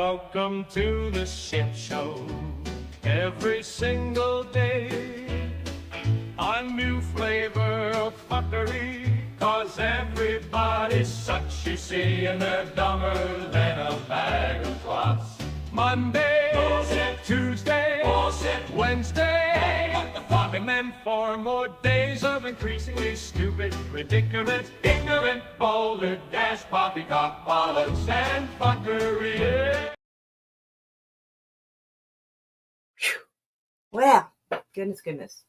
Welcome to the shit show. Every single day, a new flavor of fuckery. Cause everybody's such, you see, and they're dumber than a bag of clots. Monday, bullshit. Tuesday, bullshit. Wednesday, hey, what the fuck? And then 4 more days of increasingly stupid, ridiculous, ignorant, boulder, dash, poppycock, bollocks, and fuckery. Well, goodness.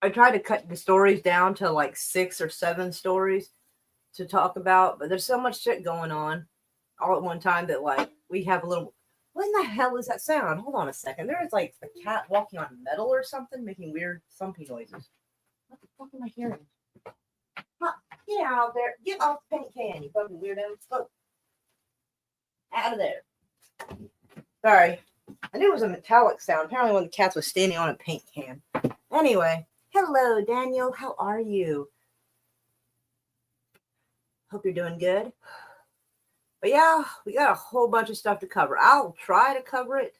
I tried to cut the stories down to like 6 or 7 stories to talk about, but there's so much shit going on all at one time that like we have a little. What in the hell is that sound? Hold on a second. There is like a cat walking on metal or something, making weird thumping noises. What the fuck am I hearing? Huh, get out there. Get off the paint can, you fucking weirdo. Go. Out of there. Sorry. I knew it was a metallic sound. Apparently one of the cats was standing on a paint can. Anyway. Hello, Daniel. How are you? Hope you're doing good. But yeah, we got a whole bunch of stuff to cover. I'll try to cover it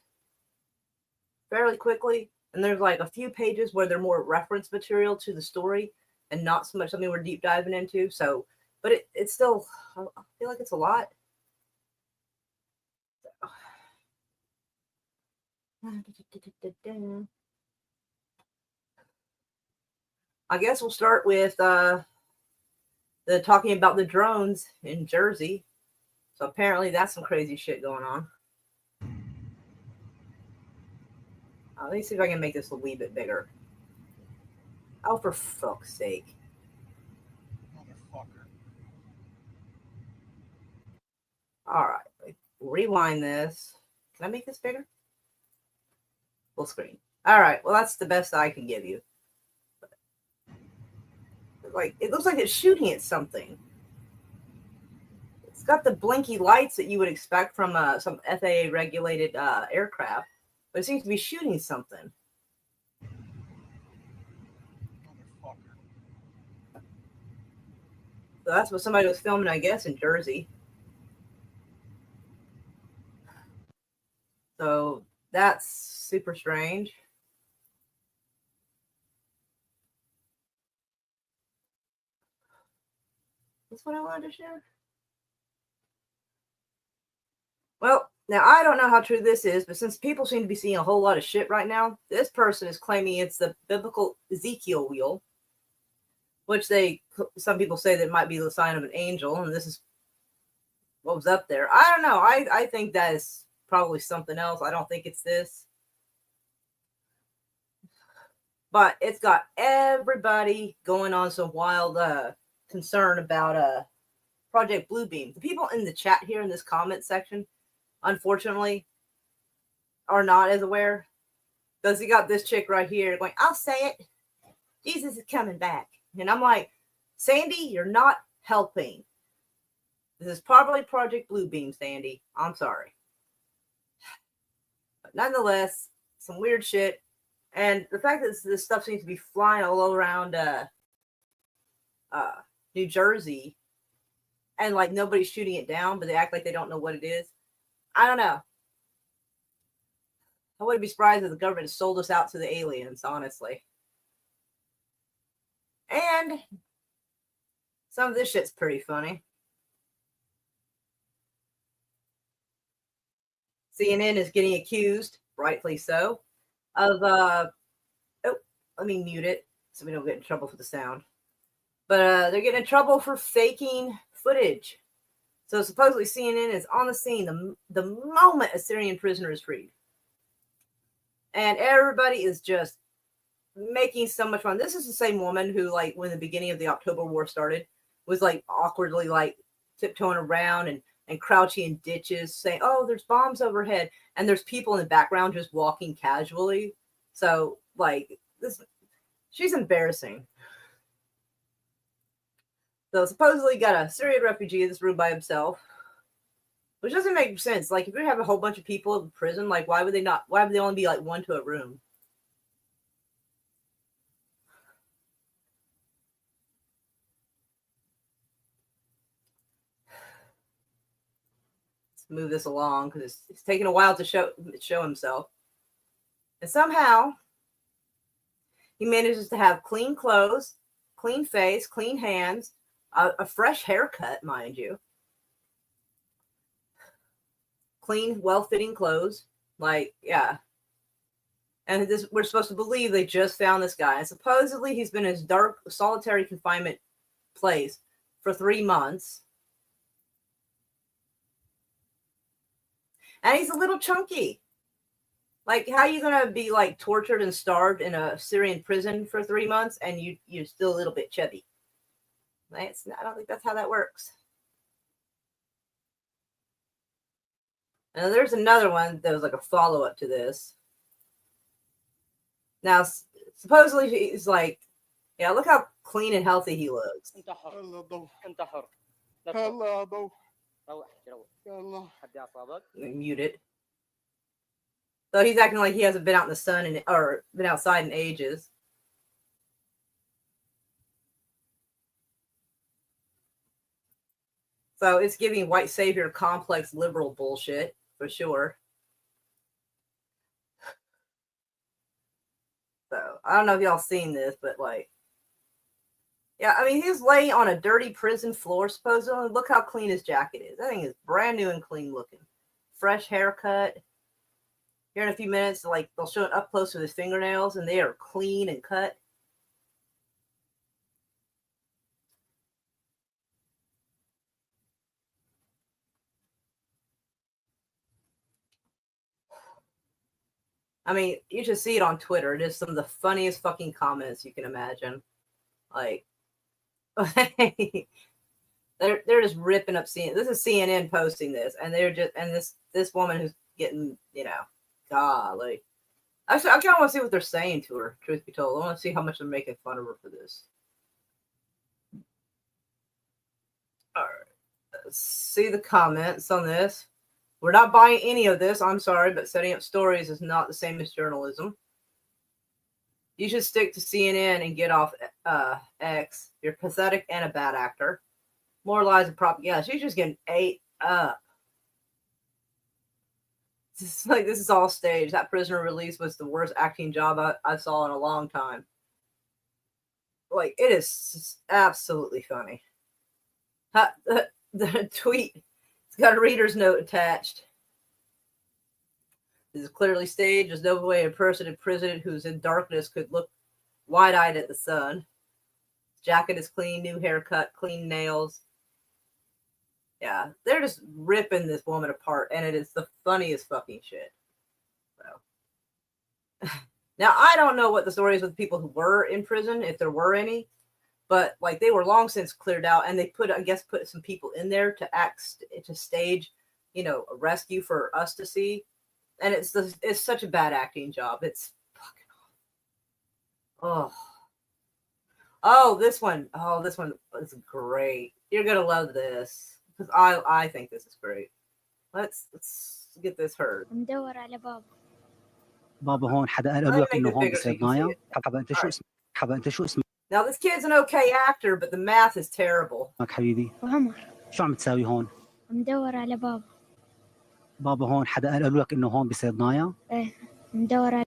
fairly quickly. And there's like a few pages where they're more reference material to the story and not so much something we're deep diving into. So, but it's still, I feel like it's a lot. I guess we'll start with the talking about the drones in Jersey. So apparently that's some crazy shit going on. Let me see if I can make this a wee bit bigger. Oh, for fuck's sake. Motherfucker. All right. Rewind this. Can I make this bigger? Full screen. All right. Well, that's the best I can give you. Like, it looks like it's shooting at something. It's got the blinky lights that you would expect from some FAA regulated aircraft, but it seems to be shooting something. So that's what somebody was filming, I guess, in Jersey. So that's super strange. That's what I wanted to share. Well, now I don't know how true this is, but since people seem to be seeing a whole lot of shit right now, this person is claiming it's the biblical Ezekiel wheel, which some people say that might be the sign of an angel, and this is what was up there. I don't know. I think that is probably something else. I don't think it's this. But it's got everybody going on some wild concern about Project Bluebeam. The people in the chat here in this comment section, unfortunately, are not as aware. Because you got this chick right here going, I'll say it. Jesus is coming back. And I'm like, Sandy, you're not helping. This is probably Project Bluebeam, Sandy. I'm sorry. But nonetheless, some weird shit. And the fact that this stuff seems to be flying all around New Jersey, and like nobody's shooting it down, but they act like they don't know what it is. I don't know. I wouldn't be surprised if the government sold us out to the aliens, honestly. And some of this shit's pretty funny. CNN is getting accused, rightfully so, of let me mute it so we don't get in trouble for the sound. But they're getting in trouble for faking footage. So supposedly CNN is on the scene the moment a Syrian prisoner is freed. And everybody is just making so much fun. This is the same woman who, like, when the beginning of the October War started, was like awkwardly like tiptoeing around and crouching in ditches saying, oh, there's bombs overhead. And there's people in the background just walking casually. So like this, she's embarrassing. So supposedly got a Syrian refugee in this room by himself, which doesn't make sense. Like, if you have a whole bunch of people in prison, like why would they only be like one to a room? move this along because it's taking a while to show himself. And somehow he manages to have clean clothes, clean face, clean hands, a fresh haircut, mind you, clean, well-fitting clothes. Like, yeah. And we're supposed to believe they just found this guy. And supposedly he's been in his dark, solitary confinement place for 3 months. And he's a little chunky. Like, how are you going to be, like, tortured and starved in a Syrian prison for 3 months and you're still a little bit chubby? I don't think that's how that works. Now, there's another one that was like a follow-up to this. Now, supposedly he's like, yeah, look how clean and healthy he looks. Mute it. So he's acting like he hasn't been out in the sun or been outside in ages. So it's giving white savior complex liberal bullshit for sure. So I don't know if y'all seen this, but like, yeah, I mean, he's laying on a dirty prison floor, supposedly. Look how clean his jacket is. That thing is brand new and clean looking. Fresh haircut. Here in a few minutes, like, they'll show it up close with his fingernails, and they are clean and cut. I mean, you should see it on Twitter. It is some of the funniest fucking comments you can imagine. Like, they're just ripping up CNN. This is CNN posting this, and this woman who's getting, golly. Actually, I kind of want to see what they're saying to her, truth be told. I want to see how much they're making fun of her for this. All right. Let's see the comments on this. We're not buying any of this. I'm sorry, but setting up stories is not the same as journalism. You should stick to CNN and get off X. You're pathetic and a bad actor. More lies and propaganda. She's just getting ate up. This is all staged. That prisoner release was the worst acting job I saw in a long time. Like, it is absolutely funny. The tweet, it's got a reader's note attached. This is clearly staged. There's no way a person in prison who's in darkness could look wide-eyed at the sun. His jacket is clean, new haircut, clean nails. Yeah, they're just ripping this woman apart, and it is the funniest fucking shit. So, now I don't know what the story is with people who were in prison, if there were any, but like they were long since cleared out, and they put some people in there to stage, a rescue for us to see, and it's such a bad acting job. It's fucking oh this one is great. You're gonna love this. Because I think this is great. Let's get this heard. مدور على بابا. بابا هون حدا قال له انه هون بصيدنايا حبا انت شو اسمك Now this kid's an okay actor, but the math is terrible. حبيبي عمر. شو عم تساوي هون؟ مدور على بابا. بابا هون حدا قال لك انه هون بصيدنايا؟ ايه مدور على.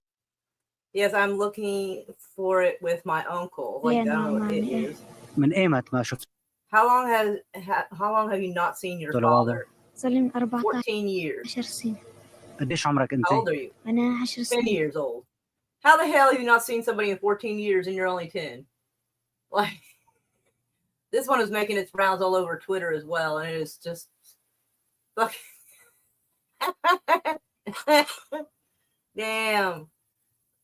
Yes, I'm looking for it with my uncle. Like, I don't know what it is. من ايمت ما شفت. How long have you not seen your father? صار لي 14 years. 10 سنين. قديش عمرك انت؟ How old are you? أنا 10 سنين. 10 years old. How the hell have you not seen somebody in 14 years and you're only 10? Like, this one is making its rounds all over Twitter as well, and it is just fucking damn.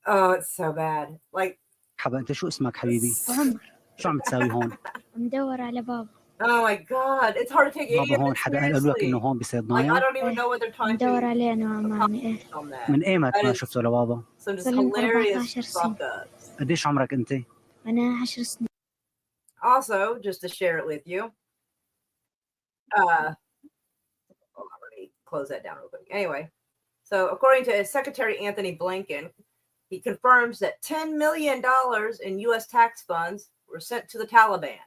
Oh, it's so bad. Like, حبا انت شو اسمك حبيبي؟ عمر. شو عم تساوي هون؟ مدور على بابا. Oh my god, it's hard to take any بابا of هون it حدا قال لك انه seriously. هون Like, بصيدنايا؟ I don't even know what they're trying مدور to عليه أنا وعمامي. إيه. on that. من ايمت That ما is شفته لبابا؟ some just صار لي hilarious 14 سنة. fuck ups. قديش عمرك انت؟ أنا 10 سنين. Also, just to share it with you, hold on, let me close that down real quick. Anyway, so according to Secretary Anthony Blinken, he confirms that $10 million in U.S. tax funds were sent to the Taliban.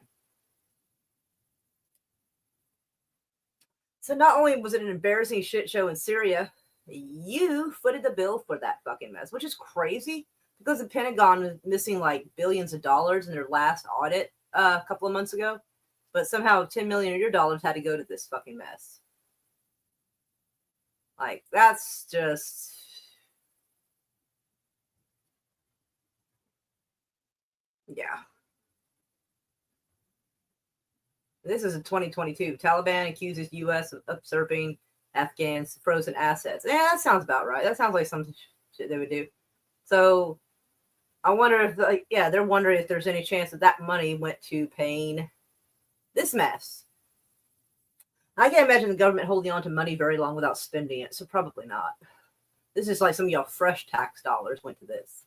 So not only was it an embarrassing shit show in Syria, you footed the bill for that fucking mess, which is crazy because the Pentagon was missing like billions of dollars in their last audit a couple of months ago, but somehow 10 million of your dollars had to go to this fucking mess. Like, that's just... yeah. This is in 2022. Taliban accuses U.S. of usurping Afghans' frozen assets. Yeah, that sounds about right. That sounds like some shit they would do. So I wonder if, like, yeah, they're wondering if there's any chance that that money went to paying this mess. I can't imagine the government holding on to money very long without spending it, so probably not. This is like some of y'all fresh tax dollars went to this.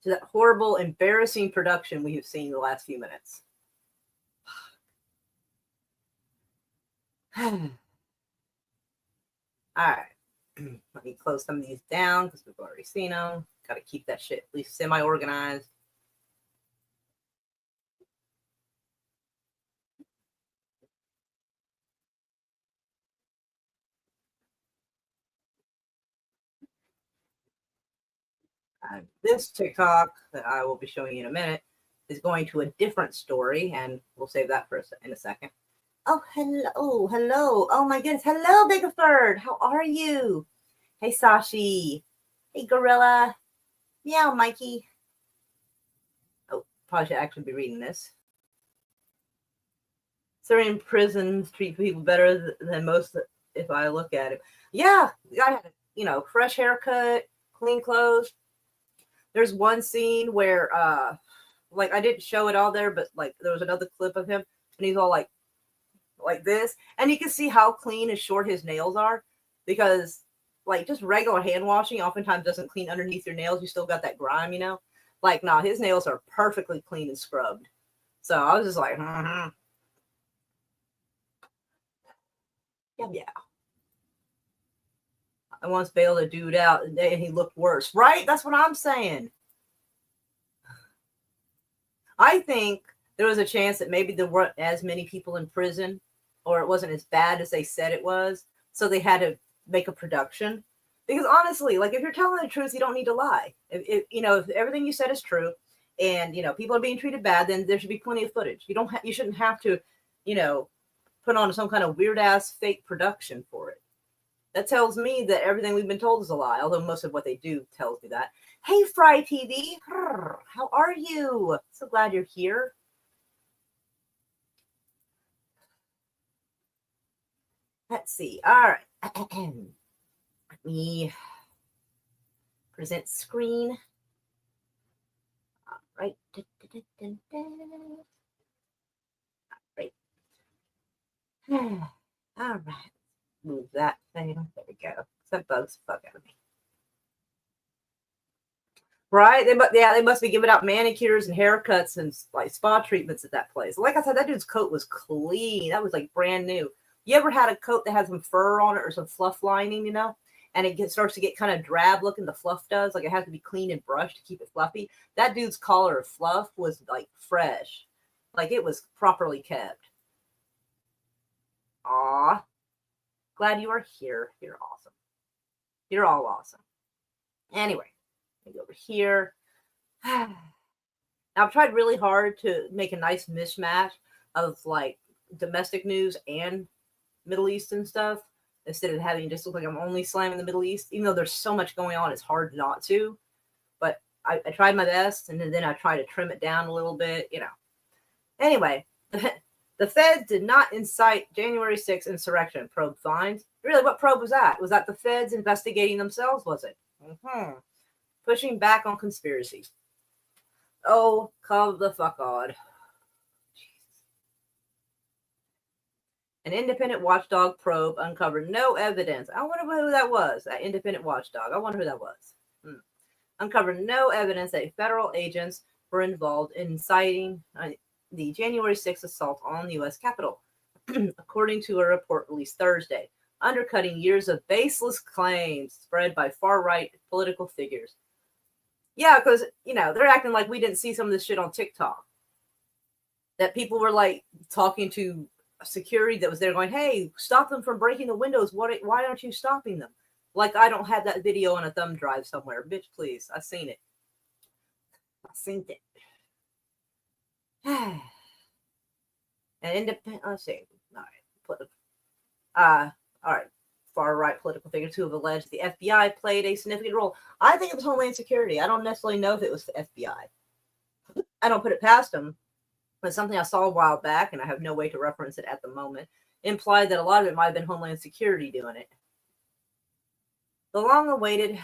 To that horrible, embarrassing production we have seen in the last few minutes. All right. Let me close some of these down because we've already seen them. Got to keep that shit at least semi-organized. This TikTok that I will be showing you in a minute is going to a different story, and we'll save that for in a second. Oh, hello, hello. Oh my goodness. Hello, Biggerford. How are you? Hey, Sashi. Hey, Gorilla. Meow, Mikey. Oh, probably should actually be reading this. Syrian prisons treat people better than most if I look at it. Yeah, I had a, fresh haircut, clean clothes. There's one scene where, like, I didn't show it all there, but, like, there was another clip of him, and he's all, like this, and you can see how clean and short his nails are, because, like, just regular hand washing oftentimes doesn't clean underneath your nails. You still got that grime, Like, nah, his nails are perfectly clean and scrubbed. So I was just like, yeah. I once bailed a dude out, and he looked worse, right? That's what I'm saying. I think there was a chance that maybe there weren't as many people in prison, or it wasn't as bad as they said it was, so they had to make a production. Because honestly, like, if you're telling the truth, you don't need to lie. If everything you said is true, and people are being treated bad, then there should be plenty of footage. You shouldn't have to, put on some kind of weird ass fake production for it. That tells me that everything we've been told is a lie, although most of what they do tells me that. Hey, Fry TV, how are you? So glad you're here. Let's see. All right. Let me present screen. All right. All right. All right. Move that thing. There we go. That bugs the fuck out of me. Right? They must be giving out manicures and haircuts and like spa treatments at that place. Like I said, that dude's coat was clean. That was like brand new. You ever had a coat that had some fur on it or some fluff lining, and it starts to get kind of drab looking, the fluff does. Like, it has to be clean and brushed to keep it fluffy. That dude's collar of fluff was like fresh. Like, it was properly kept. Aw. Glad you are here. You're awesome. You're all awesome. Anyway, let me go over here. Now, I've tried really hard to make a nice mismatch of like domestic news and Middle Eastern stuff, instead of having just look like I'm only slamming the Middle East. Even though there's so much going on, it's hard not to. But I tried my best, and then I try to trim it down a little bit, Anyway, the feds did not incite January 6th insurrection, probe finds. Really, what probe was that? Was that the feds investigating themselves, was it? Pushing back on conspiracies. Oh, come the fuck on. An independent watchdog probe uncovered no evidence. I wonder who that was, that independent watchdog. I wonder who that was. Uncovered no evidence that federal agents were involved in inciting the January 6th assault on the U.S. Capitol, according to a report released Thursday, undercutting years of baseless claims spread by far-right political figures. Yeah, because, they're acting like we didn't see some of this shit on TikTok. That people were, like, talking to security that was there going, hey, stop them from breaking the windows. Why aren't you stopping them? Like, I don't have that video on a thumb drive somewhere. Bitch, please. I've seen it. I've seen it. And independent, let's see. All right. Far right political figures who have alleged the FBI played a significant role. I think it was Homeland Security. I don't necessarily know if it was the FBI. I don't put it past them. But something I saw a while back, and I have no way to reference it at the moment, implied that a lot of it might have been Homeland Security doing it. The long-awaited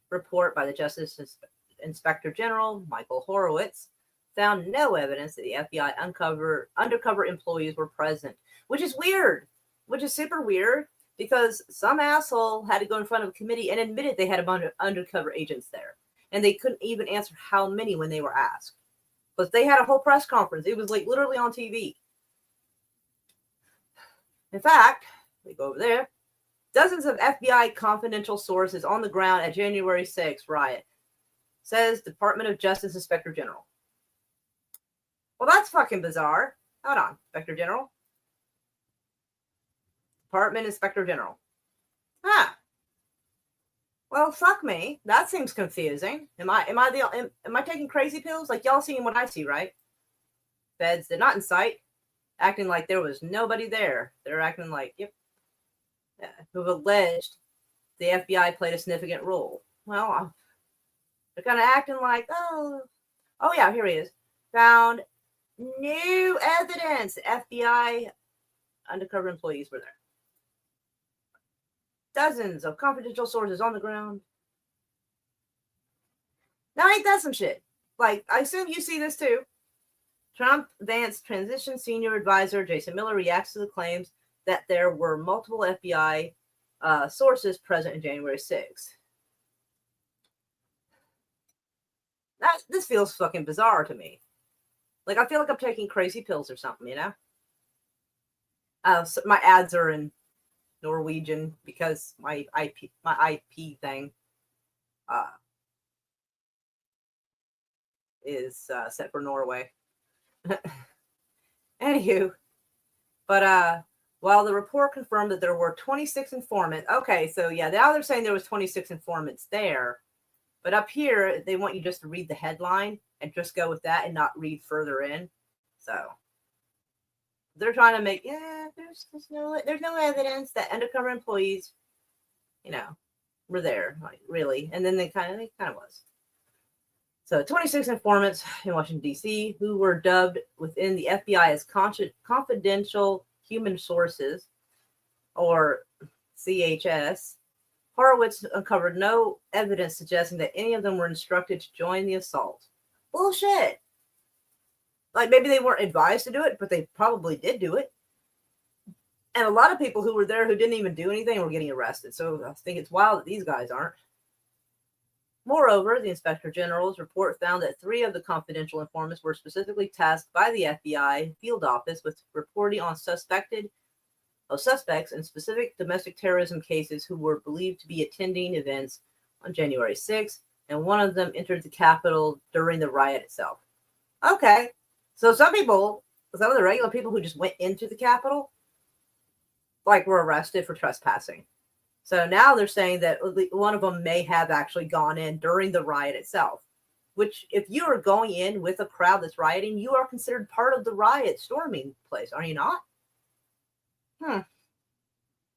report by the Justice Inspector General, Michael Horowitz, found no evidence that the FBI undercover employees were present, which is weird, which is super weird, because some asshole had to go in front of a committee and admitted they had a bunch of undercover agents there, and they couldn't even answer how many when they were asked. But they had a whole press conference. It was like literally on TV. In fact, we go over there. Dozens of FBI confidential sources on the ground at January 6th riot, says Department of Justice Inspector General. Well, that's fucking bizarre. Hold on, Inspector General. Department Inspector General. Well, fuck me. That seems confusing. Am I taking crazy pills? Like, y'all seeing what I see, right? Feds did not incite, acting like there was nobody there. They're acting like, yep. Who've alleged the FBI played a significant role. Well, they're kind of acting like, oh yeah, here he is. Found new evidence. The FBI undercover employees were there. Dozens of confidential sources on the ground. Now, ain't that some shit? Like, I assume you see this too. Trump Vance transition senior advisor Jason Miller reacts to the claims that there were multiple FBI sources present in January 6th. This feels fucking bizarre to me. Like, I feel like I'm taking crazy pills or something, you know? So my ads are in Norwegian because my IP thing is set for Norway. Anywho, but while the report confirmed that there were 26 informants, okay, so yeah, now they're saying there was 26 informants there, but up here they want you just to read the headline and just go with that and not read further in. So they're trying to make, there's no evidence that undercover employees, were there, like, really. And then they kind of was. So 26 informants in Washington, D.C., who were dubbed within the FBI as confidential human sources, or CHS. Horowitz uncovered no evidence suggesting that any of them were instructed to join the assault. Bullshit. Like, maybe they weren't advised to do it, but they probably did do it. And a lot of people who were there who didn't even do anything were getting arrested. So I think it's wild that these guys aren't. Moreover, the Inspector General's report found that 3 of the confidential informants were specifically tasked by the FBI field office with reporting on suspects in specific domestic terrorism cases who were believed to be attending events on January 6th, and one of them entered the Capitol during the riot itself. Okay. So some of the regular people who just went into the Capitol, like, were arrested for trespassing. So now they're saying that one of them may have actually gone in during the riot itself, which, if you are going in with a crowd that's rioting, you are considered part of the riot storming place, are you not?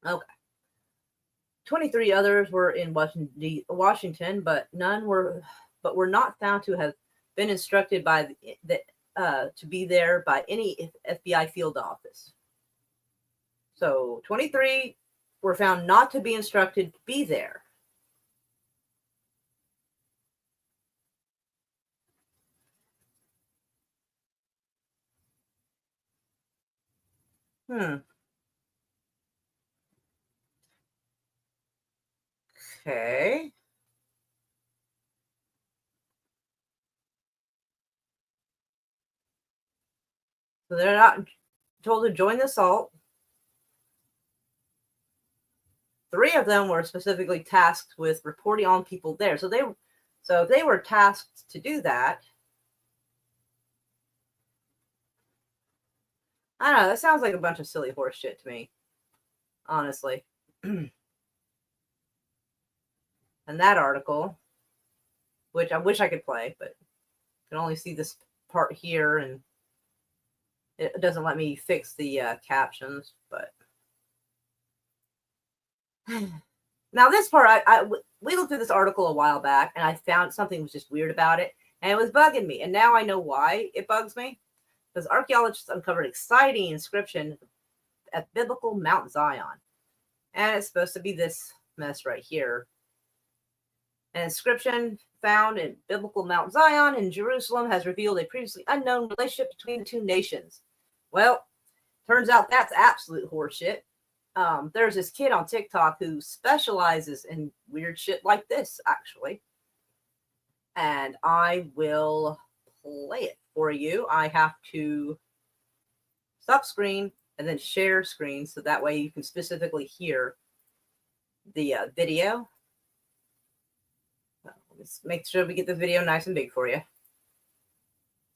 Okay. 23 others were in Washington, but were not found to have been instructed to be there by any FBI field office. So 23 were found not to be instructed to be there. Okay. So they're not told to join the assault. 3 of them were specifically tasked with reporting on people there. So if they were tasked to do that, I don't know. That sounds like a bunch of silly horse shit to me, honestly. And that article, which I wish I could play, but I can only see this part here, and it doesn't let me fix the captions. But now this part, we looked at this article a while back, and I found something was just weird about it, and it was bugging me. And now I know why it bugs me. Because archaeologists uncovered exciting inscription at biblical Mount Zion. And it's supposed to be this mess right here. An inscription found in biblical Mount Zion in Jerusalem has revealed a previously unknown relationship between the two nations. Well, turns out that's absolute horseshit. There's this kid on TikTok who specializes in weird shit like this, actually. And I will play it for you. I have to stop screen and then share screen so that way you can specifically hear the video. Let's make sure we get the video nice and big for you.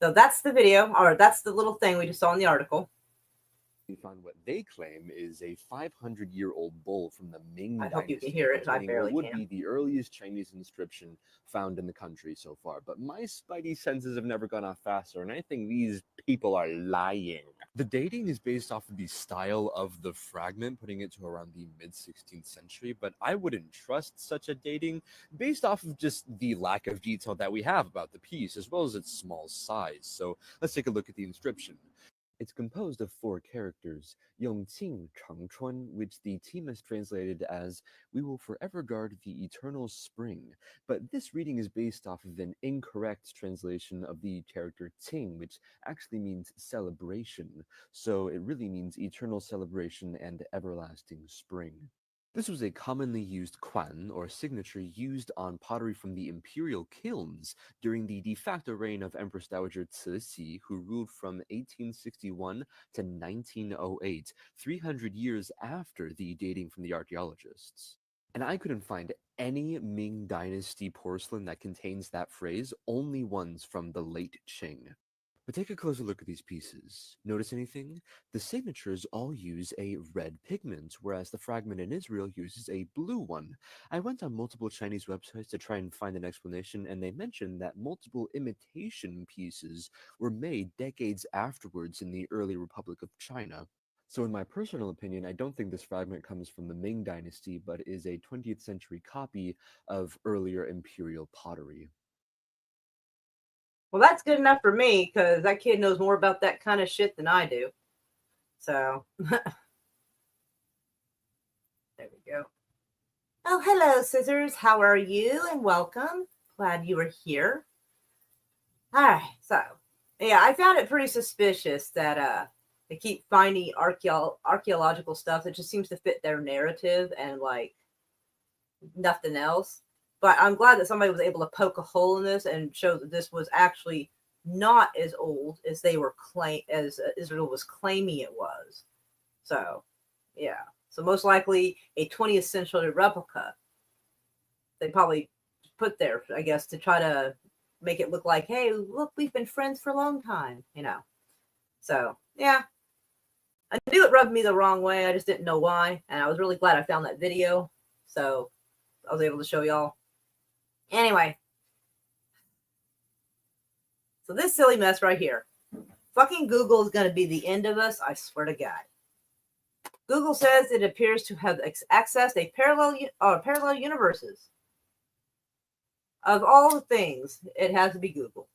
So that's the video, or that's the little thing we just saw in the article. We found what they claim is a 500-year-old bull from the Ming I Dynasty. hope you can hear it. I barely would can. be the earliest Chinese inscription found in the country so far. But my spidey senses have never gone off faster, and I think these people are lying. The dating is based off of the style of the fragment, putting it to around the mid-16th century, but I wouldn't trust such a dating based off of just the lack of detail that we have about the piece, as well as its small size. So let's take a look at the inscription. It's composed of 4 characters, Yongqing Chengchuan, which the team has translated as, "We will forever guard the eternal spring." But this reading is based off of an incorrect translation of the character Qing, which actually means celebration. So it really means eternal celebration and everlasting spring. This was a commonly used quan, or signature, used on pottery from the imperial kilns during the de facto reign of Empress Dowager Cixi, who ruled from 1861 to 1908, 300 years after the dating from the archaeologists. And I couldn't find any Ming Dynasty porcelain that contains that phrase, only ones from the late Qing. But take a closer look at these pieces. Notice anything? The signatures all use a red pigment, whereas the fragment in Israel uses a blue one. I went on multiple Chinese websites to try and find an explanation, and they mentioned that multiple imitation pieces were made decades afterwards in the early Republic of China. So in my personal opinion, I don't think this fragment comes from the Ming Dynasty, but is a 20th century copy of earlier imperial pottery. Well, that's good enough for me because that kid knows more about that kind of shit than I do. So, there we go. Oh, hello, Scissors. How are you? And welcome. Glad you are here. All right. So, yeah, I found it pretty suspicious that they keep finding archaeological stuff that just seems to fit their narrative and like nothing else. But I'm glad that somebody was able to poke a hole in this and show that this was actually not as old as they were as Israel was claiming it was. So, yeah. So most likely a 20th century replica. They probably put there, I guess, to try to make it look like, hey, look, we've been friends for a long time, you know. So, yeah. I knew it rubbed me the wrong way. I just didn't know why. And I was really glad I found that video. So I was able to show y'all. Anyway, so this silly mess right here. Fucking Google is going to be the end of us, I swear to God. Google says it appears to have accessed a parallel universes. Of all the things, it has to be Google.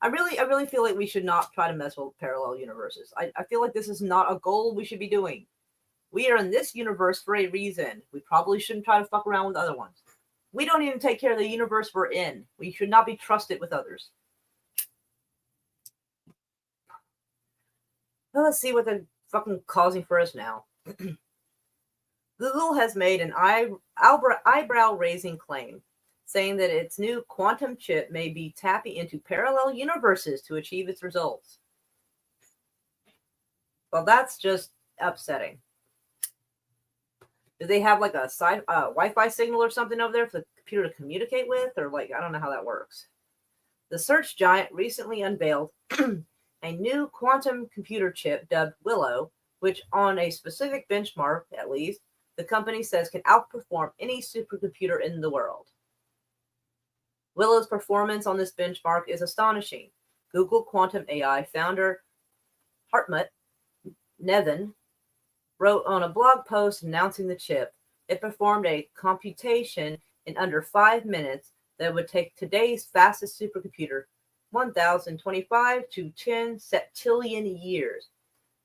I really feel like we should not try to mess with parallel universes. I feel like this is not a goal we should be doing. We are in this universe for a reason. We probably shouldn't try to fuck around with other ones. We don't even take care of the universe we're in. We should not be trusted with others. Well, let's see what they're fucking causing for us now. Google has made an eyebrow-raising claim, saying that its new quantum chip may be tapping into parallel universes to achieve its results. Well, that's just upsetting. Do they have like a Wi-Fi signal or something over there for the computer to communicate with? Or like, I don't know how that works. The search giant recently unveiled an a new quantum computer chip dubbed Willow, which on a specific benchmark, at least, the company says can outperform any supercomputer in the world. Willow's performance on this benchmark is astonishing. Google quantum AI founder Hartmut Nevin wrote on a blog post announcing the chip, it performed a computation in under 5 minutes that would take today's fastest supercomputer 1,025 to 10 septillion years.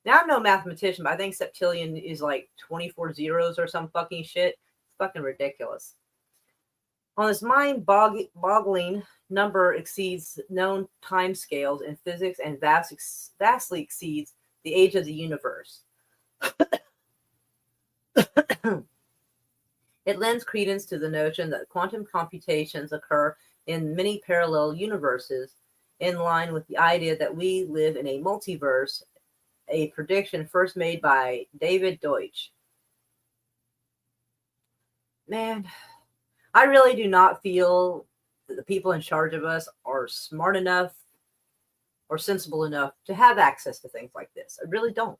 Now, I'm no mathematician, but I think septillion is like 24 zeros or some fucking shit. It's fucking ridiculous. On this mind-boggling number exceeds known timescales in physics and vastly exceeds the age of the universe. It lends credence to the notion that quantum computations occur in many parallel universes, in line with the idea that we live in a multiverse, a prediction first made by David Deutsch. Man, I really do not feel that the people in charge of us are smart enough or sensible enough to have access to things like this. I really don't.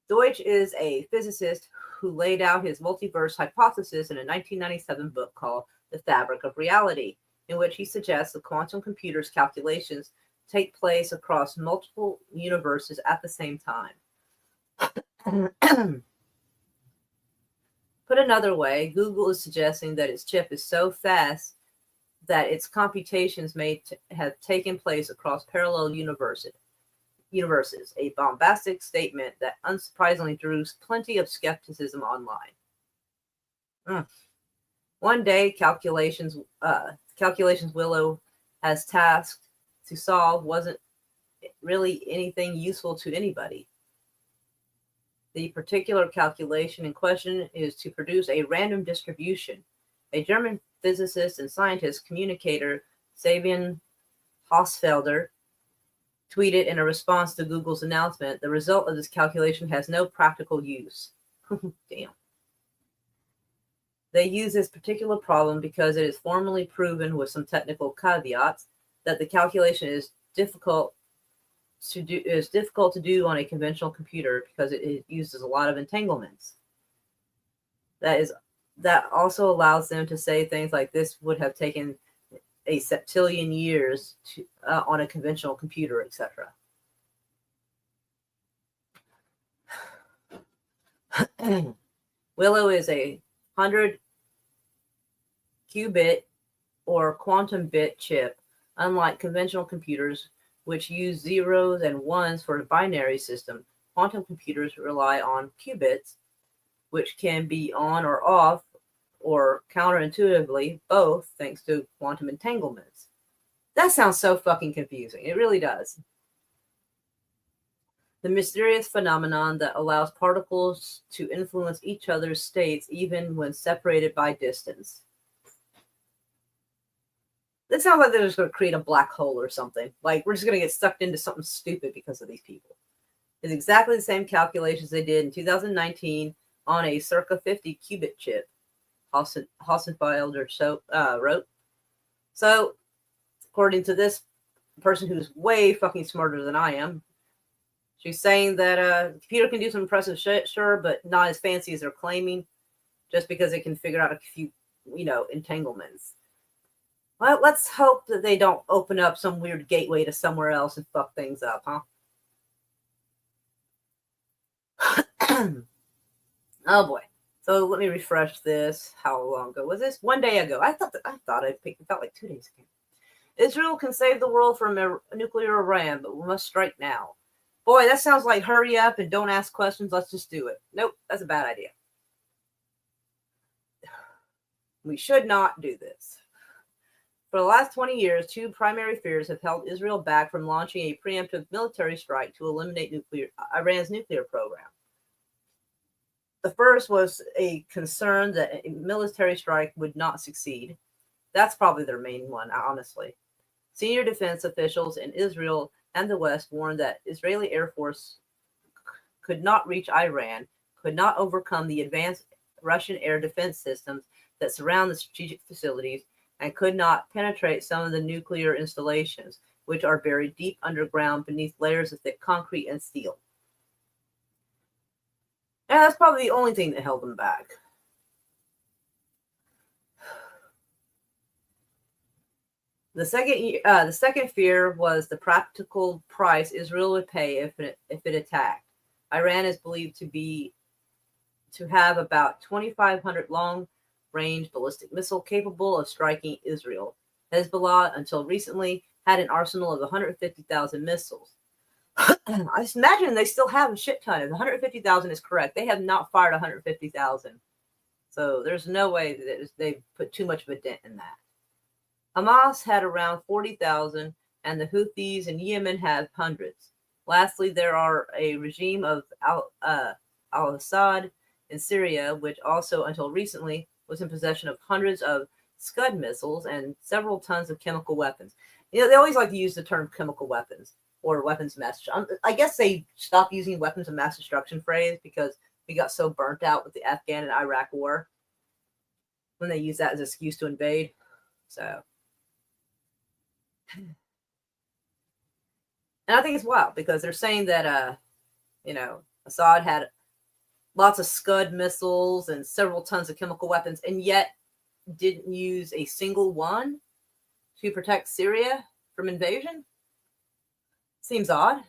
Deutsch is a physicist who laid out his multiverse hypothesis in a 1997 book called The Fabric of Reality, in which he suggests the quantum computer's calculations take place across multiple universes at the same time. Put another way, Google is suggesting that its chip is so fast that its computations may have taken place across parallel universes, a bombastic statement that unsurprisingly drew plenty of skepticism online. One day, calculations Willow has tasked to solve wasn't really anything useful to anybody. The particular calculation in question is to produce a random distribution. A German physicist and scientist communicator, Fabian Hausfelder, tweeted in a response to Google's announcement, the result of this calculation has no practical use. Damn. They use this particular problem because it is formally proven with some technical caveats that the calculation is difficult to do on a conventional computer because it uses a lot of entanglements. That also allows them to say things like this would have taken a septillion years to, on a conventional computer, etc. Willow is a 100 qubit or quantum bit chip, unlike conventional computers, which use zeros and ones for a binary system. Quantum computers rely on qubits, which can be on or off, or counterintuitively, both, thanks to quantum entanglements. That sounds so fucking confusing. It really does. The mysterious phenomenon that allows particles to influence each other's states even when separated by distance. It sounds like they're just going to create a black hole or something. Like, we're just going to get sucked into something stupid because of these people. It's exactly the same calculations they did in 2019 on a circa 50 qubit chip, Hausfelder wrote. So, according to this person who's way fucking smarter than I am, she's saying that the computer can do some impressive shit, sure, but not as fancy as they're claiming, just because it can figure out a few, entanglements. Well, let's hope that they don't open up some weird gateway to somewhere else and fuck things up, huh? Oh boy. So let me refresh this. How long ago was this? 1 day ago. I thought I picked it out like 2 days ago. Israel can save the world from a nuclear Iran, but we must strike now. Boy, that sounds like hurry up and don't ask questions. Let's just do it. Nope, that's a bad idea. We should not do this. For the last 20 years, two primary fears have held Israel back from launching a preemptive military strike to eliminate Iran's nuclear program. The first was a concern that a military strike would not succeed. That's probably their main one, honestly. Senior defense officials in Israel and the West warned that Israeli Air Force could not reach Iran, could not overcome the advanced Russian air defense systems that surround the strategic facilities, and could not penetrate some of the nuclear installations, which are buried deep underground beneath layers of thick concrete and steel. And that's probably the only thing that held them back. The second fear was the practical price Israel would pay if it attacked. Iran is believed to have about 2,500 long-range ballistic missile capable of striking Israel. Hezbollah, until recently, had an arsenal of 150,000 missiles. I just imagine they still have a shit ton. If 150,000 is correct, they have not fired 150,000. So there's no way that they put too much of a dent in that. Hamas had around 40,000, and the Houthis in Yemen have hundreds. Lastly, there are a regime of al-Assad in Syria, which also, until recently, was in possession of hundreds of Scud missiles and several tons of chemical weapons. You know, they always like to use the term chemical weapons or weapons of mass destruction. I guess they stopped using weapons of mass destruction phrase because we got so burnt out with the Afghan and Iraq war when they use that as an excuse to invade. So, and I think it's wild because they're saying that, Assad had lots of Scud missiles and several tons of chemical weapons, and yet didn't use a single one to protect Syria from invasion. Seems odd.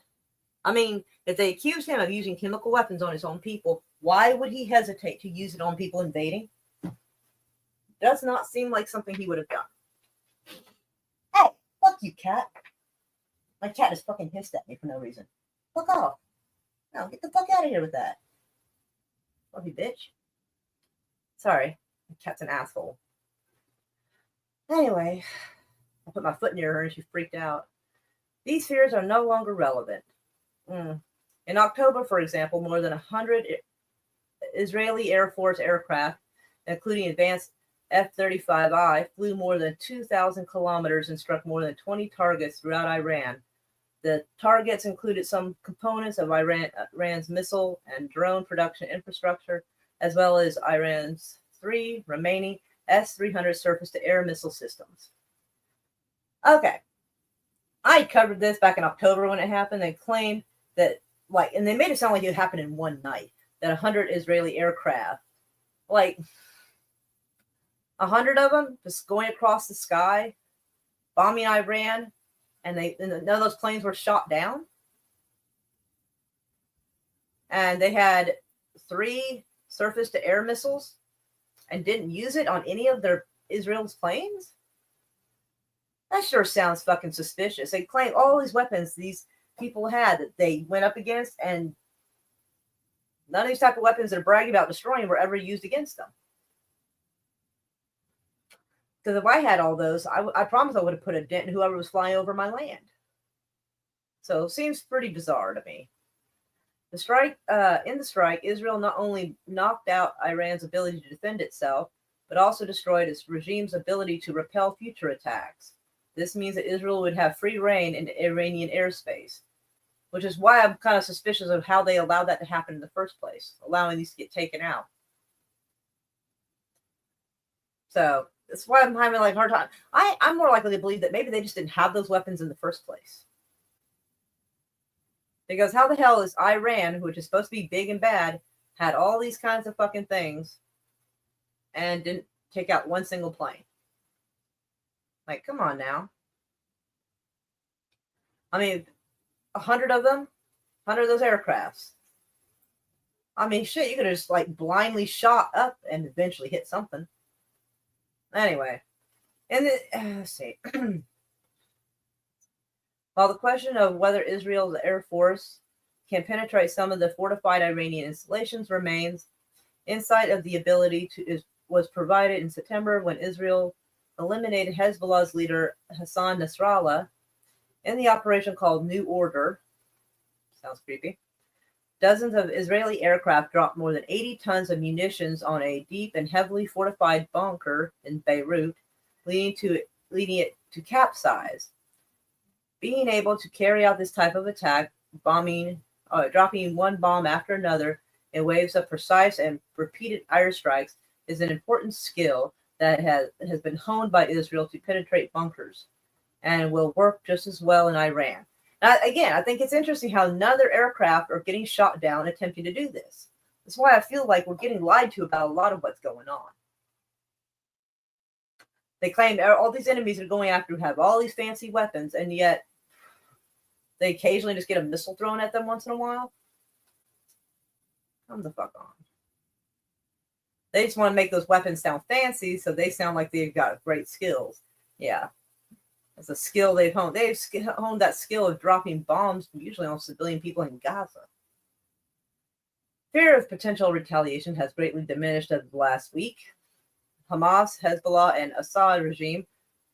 I mean, if they accused him of using chemical weapons on his own people, why would he hesitate to use it on people invading? Does not seem like something he would have done. Hey, fuck you, cat. My cat just fucking hissed at me for no reason. Fuck off. No, get the fuck out of here with that. Love you, bitch. Sorry. My cat's an asshole. Anyway, I put my foot near her and she freaked out. These fears are no longer relevant. In October, for example, more than 100 Israeli Air Force aircraft, including advanced F-35I, flew more than 2,000 kilometers and struck more than 20 targets throughout Iran. The targets included some components of Iran's missile and drone production infrastructure, as well as Iran's 3 remaining S-300 surface-to-air missile systems. Okay. I covered this back in October when it happened. They claimed that, and they made it sound like it happened in one night, that 100 Israeli aircraft, 100 of them just going across the sky, bombing Iran, and none of those planes were shot down. And they had 3 surface-to-air missiles and didn't use it on any of their Israel's planes? That sure sounds fucking suspicious. They claim all these weapons these people had that they went up against, and none of these type of weapons they're bragging about destroying were ever used against them. Because if I had all those, I promise I would have put a dent in whoever was flying over my land. So it seems pretty bizarre to me. In the strike, Israel not only knocked out Iran's ability to defend itself, but also destroyed its regime's ability to repel future attacks. This means that Israel would have free reign in Iranian airspace, which is why I'm kind of suspicious of how they allowed that to happen in the first place, allowing these to get taken out. So that's why I'm having a hard time. I'm more likely to believe that maybe they just didn't have those weapons in the first place. Because how the hell is Iran, which is supposed to be big and bad, had all these kinds of fucking things and didn't take out one single plane? Come on now. I mean, 100 of them, 100 of those aircrafts. I mean, shit, you could have just blindly shot up and eventually hit something. Anyway, and let's see. While the question of whether Israel's Air Force can penetrate some of the fortified Iranian installations remains, insight of the ability was provided in September when Israel eliminated Hezbollah's leader Hassan Nasrallah in the operation called New Order. Sounds creepy. Dozens of Israeli aircraft dropped more than 80 tons of munitions on a deep and heavily fortified bunker in Beirut, leading it to capsize. Being able to carry out this type of attack, dropping one bomb after another in waves of precise and repeated airstrikes, is an important skill that has been honed by Israel to penetrate bunkers. and will work just as well in Iran. Now, again, I think it's interesting how none of their aircraft are getting shot down attempting to do this. That's why I feel like we're getting lied to about a lot of what's going on. They claim all these enemies are going after have all these fancy weapons, and yet they occasionally just get a missile thrown at them once in a while. Come the fuck on. They just want to make those weapons sound fancy, so they sound like they've got great skills. Yeah. It's a skill they've honed. They've honed that skill of dropping bombs, usually on civilian people in Gaza. Fear of potential retaliation has greatly diminished as of last week. Hamas, Hezbollah, and Assad regime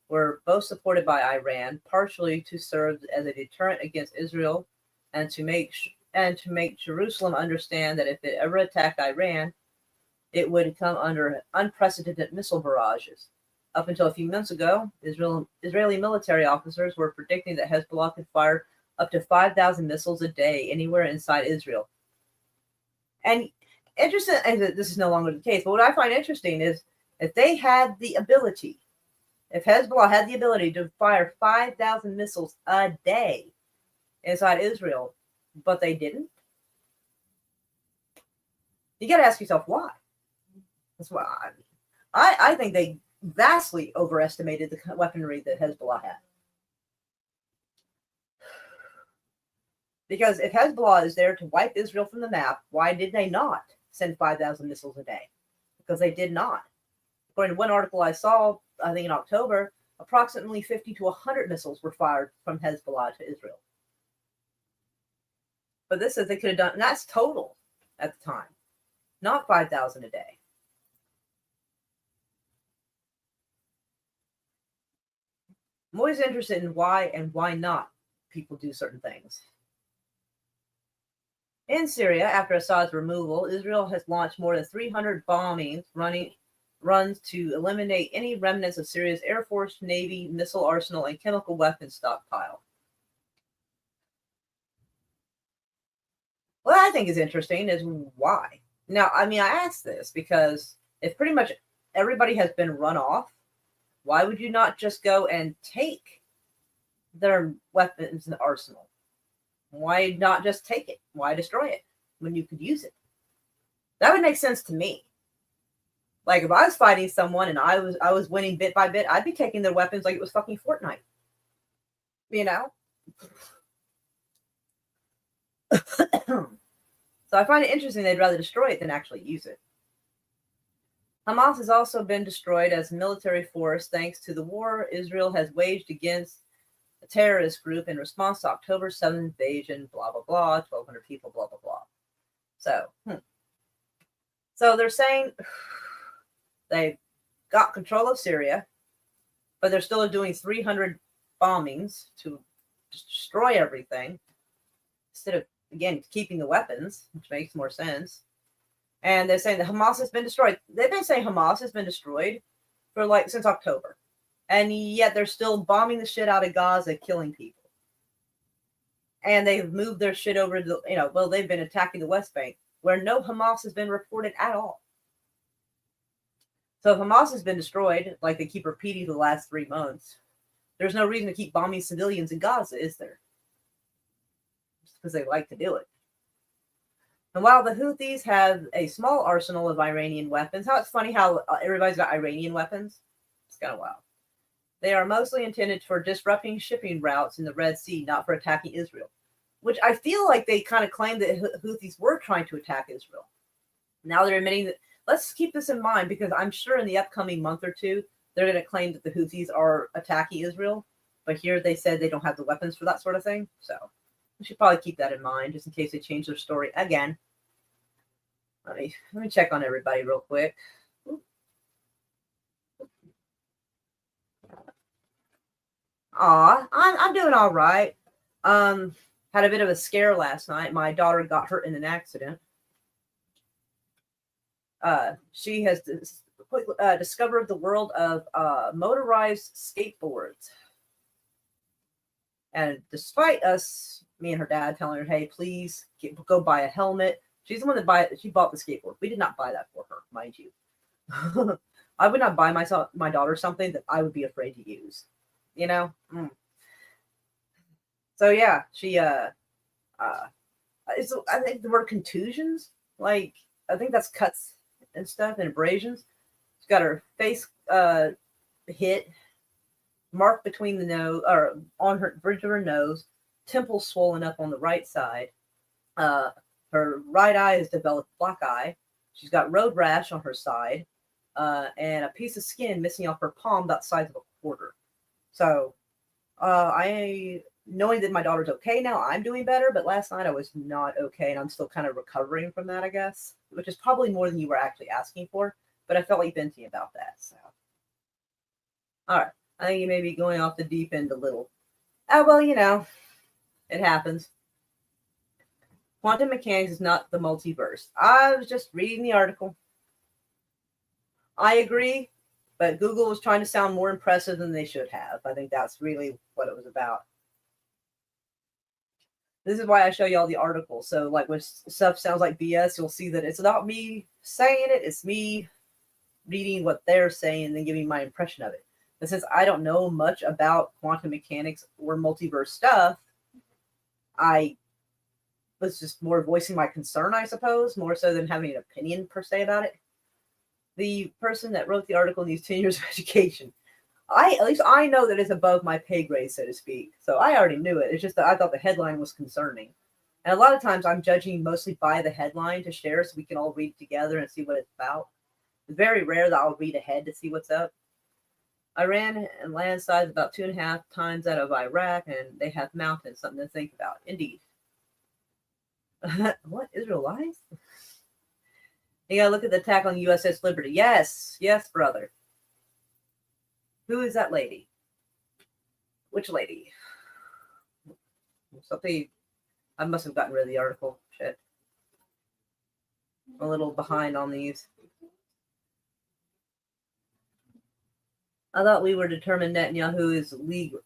were both supported by Iran, partially to serve as a deterrent against Israel and to make Jerusalem understand that if it ever attacked Iran, it would come under unprecedented missile barrages. Up until a few months ago, Israeli military officers were predicting that Hezbollah could fire up to 5,000 missiles a day anywhere inside Israel. And interesting, and this is no longer the case, but what I find interesting is if they had the ability, if Hezbollah had the ability to fire 5,000 missiles a day inside Israel, but they didn't, you got to ask yourself why. That's why I think they vastly overestimated the weaponry that Hezbollah had. Because if Hezbollah is there to wipe Israel from the map, why did they not send 5,000 missiles a day? Because they did not. According to one article I saw, I think in October, approximately 50 to 100 missiles were fired from Hezbollah to Israel. But this says they could have done, and that's total at the time, not 5,000 a day. I'm always interested in why and why not people do certain things. In Syria, after Assad's removal, Israel has launched more than 300 bombings runs to eliminate any remnants of Syria's Air Force, Navy, missile arsenal, and chemical weapons stockpile. What I think is interesting is why. Now, I mean, I ask this because if pretty much everybody has been run off, why would you not just go and take their weapons and arsenal? Why not just take it? Why destroy it when you could use it? That would make sense to me. Like if I was fighting someone and I was winning bit by bit, I'd be taking their weapons like it was fucking Fortnite. You know? So I find it interesting they'd rather destroy it than actually use it. Hamas has also been destroyed as a military force thanks to the war Israel has waged against a terrorist group in response to October 7th invasion, blah, blah, blah, 1,200 people, blah, blah, blah. So they're saying they got control of Syria, but they're still doing 300 bombings to destroy everything instead of, again, keeping the weapons, which makes more sense. And they're saying that Hamas has been destroyed. They've been saying Hamas has been destroyed for since October. And yet they're still bombing the shit out of Gaza, killing people. And they've moved their shit over to, they've been attacking the West Bank, where no Hamas has been reported at all. So if Hamas has been destroyed, like they keep repeating the last 3 months, there's no reason to keep bombing civilians in Gaza, is there? Just because they like to do it. And while the Houthis have a small arsenal of Iranian weapons, it's funny how everybody's got Iranian weapons. It's kind of wild. They are mostly intended for disrupting shipping routes in the Red Sea, not for attacking Israel. Which I feel like they kind of claimed that Houthis were trying to attack Israel. Now they're admitting that. Let's keep this in mind because I'm sure in the upcoming month or two, they're going to claim that the Houthis are attacking Israel. But here they said they don't have the weapons for that sort of thing. So we should probably keep that in mind just in case they change their story again. Let me check on everybody real quick. I'm doing all right. Had a bit of a scare last night. My daughter got hurt in an accident. She has discovered the world of motorized skateboards. And despite us, me and her dad telling her, hey, please go buy a helmet. She's the one that she bought the skateboard. We did not buy that for her, mind you. I would not buy my daughter something that I would be afraid to use. you know. So yeah, she it's, I think the word contusions, like I think that's cuts and stuff and abrasions. She's got her face hit, mark between the nose or on her bridge of her nose, temple swollen up on the right side. Her right eye has developed black eye. She's got road rash on her side, and a piece of skin missing off her palm about the size of a quarter. So, I knowing that my daughter's okay now, I'm doing better. But last night I was not okay, and I'm still kind of recovering from that, I guess, which is probably more than you were actually asking for. But I felt like venting about that. So, all right, I think you may be going off the deep end a little. Oh well, you know, it happens. Quantum mechanics is not the multiverse. I was just reading the article. I agree, but Google was trying to sound more impressive than they should have. I think that's really what it was about. This is why I show you all the articles. So, like, when stuff sounds like BS, you'll see that it's not me saying it. It's me reading what they're saying and then giving my impression of it. But since I don't know much about quantum mechanics or multiverse stuff, I was just more voicing my concern, I suppose, more so than having an opinion per se about it. The person that wrote the article needs 10 years of education. At least I know that it's above my pay grade, so to speak. So I already knew it. It's just that I thought the headline was concerning. And a lot of times I'm judging mostly by the headline to share so we can all read together and see what it's about. It's very rare that I'll read ahead to see what's up. Iran and land size about 2.5 times that of Iraq, and they have mountains, something to think about. Indeed. What? Israel lies? You gotta look at the attack on USS Liberty. Yes, brother. Who is that lady? Which lady? Something. I must have gotten rid of the article. Shit. I'm a little behind on these. I thought we were determined Netanyahu is legal.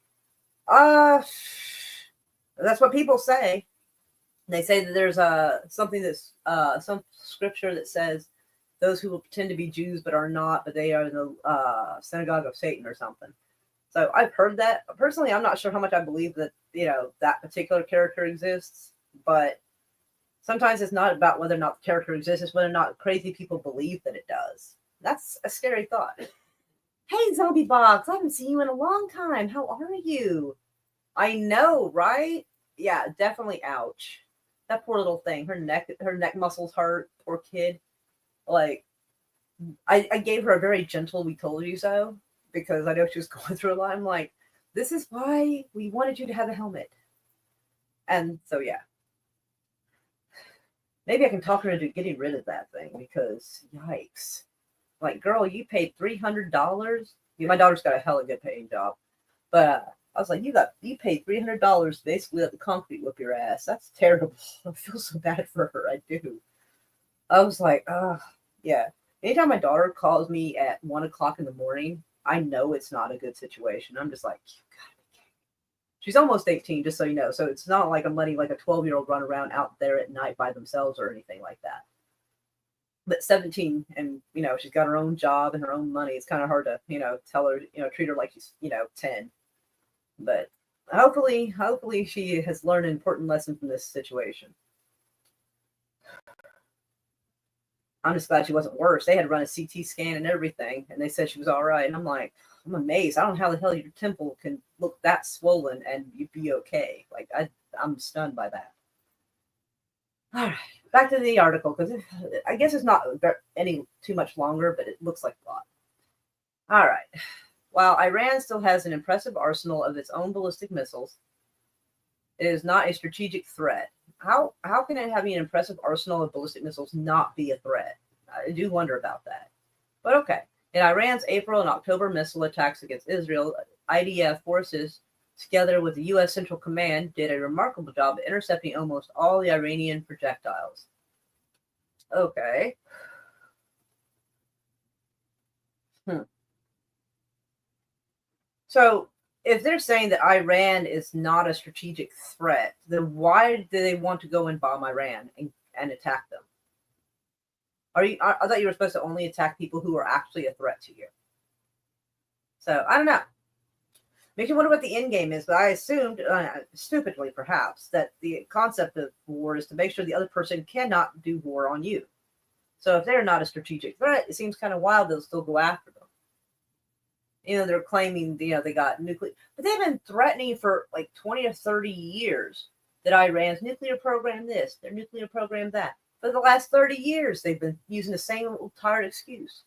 That's what people say. They say that there's something that's some scripture that says those who will pretend to be Jews but are not, but they are in the synagogue of Satan or something. So I've heard that. Personally, I'm not sure how much I believe that, you know, that particular character exists, but sometimes it's not about whether or not the character exists, it's whether or not crazy people believe that it does. That's a scary thought. Hey, Zombie Box, I haven't seen you in a long time. How are you? I know, right? Yeah, definitely ouch. That poor little thing. Her neck muscles hurt. Poor kid. Like, I gave her a very gentle "we told you so" because I know she was going through a lot. I'm like, this is why we wanted you to have a helmet. And so, yeah. Maybe I can talk her into getting rid of that thing because, yikes. Like, girl, you paid $300. Yeah, my daughter's got a hella good paying job. But I was like, you paid $300 basically let the concrete whip your ass. That's terrible. I feel so bad for her. I do. I was like, yeah. Anytime my daughter calls me at 1:00 in the morning, I know it's not a good situation. I'm just like, you gotta be kidding. She's almost 18, just so you know. So it's not like I'm letting like a 12-year-old run around out there at night by themselves or anything like that. But 17, and you know, she's got her own job and her own money. It's kind of hard to, you know, tell her, you know, treat her like she's, you know, 10. But hopefully she has learned an important lesson from this situation. I'm just glad she wasn't worse. They had to run a CT scan and everything, and they said she was all right. And I'm like, I'm amazed. I don't know how the hell your temple can look that swollen and you'd be okay. Like, I'm stunned by that. All right, back to the article, because I guess it's not any too much longer, but it looks like a lot. All right. While Iran still has an impressive arsenal of its own ballistic missiles, it is not a strategic threat. How can it having an impressive arsenal of ballistic missiles not be a threat? I do wonder about that. But okay. In Iran's April and October missile attacks against Israel, IDF forces, together with the U.S. Central Command, did a remarkable job of intercepting almost all the Iranian projectiles. Okay. So, if they're saying that Iran is not a strategic threat, then why do they want to go and bomb Iran and attack them? I thought you were supposed to only attack people who are actually a threat to you. So, I don't know. Makes you wonder what the end game is, but I assumed, stupidly perhaps, that the concept of war is to make sure the other person cannot do war on you. So if they're not a strategic threat, it seems kind of wild they'll still go after them. They're claiming, they got nuclear, but they've been threatening for like 20 or 30 years that Iran's nuclear program this, their nuclear program that. For the last 30 years, they've been using the same old tired excuse.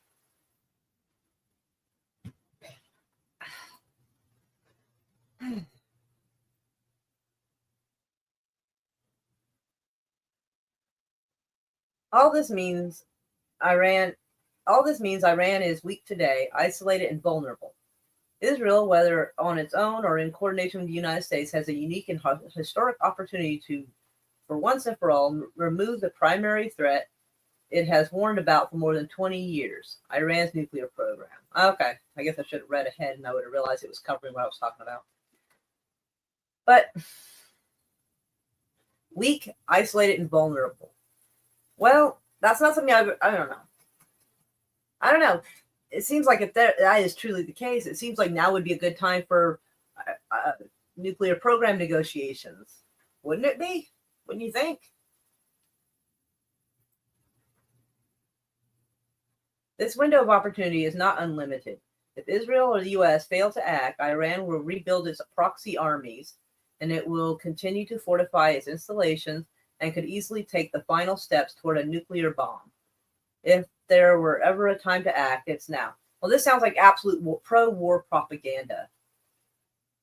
All this means Iran is weak today, isolated and vulnerable. Israel, whether on its own or in coordination with the United States, has a unique and historic opportunity to, for once and for all, remove the primary threat it has warned about for more than 20 years, Iran's nuclear program. Okay, I guess I should have read ahead and I would have realized it was covering what I was talking about. But weak, isolated, and vulnerable. Well, that's not something I don't know. I don't know. It seems like if that is truly the case, it seems like now would be a good time for nuclear program negotiations. Wouldn't it be? Wouldn't you think? This window of opportunity is not unlimited. If Israel or the U.S. fail to act, Iran will rebuild its proxy armies, and it will continue to fortify its installations and could easily take the final steps toward a nuclear bomb. If there were ever a time to act, it's now. Well, this sounds like absolute pro-war propaganda.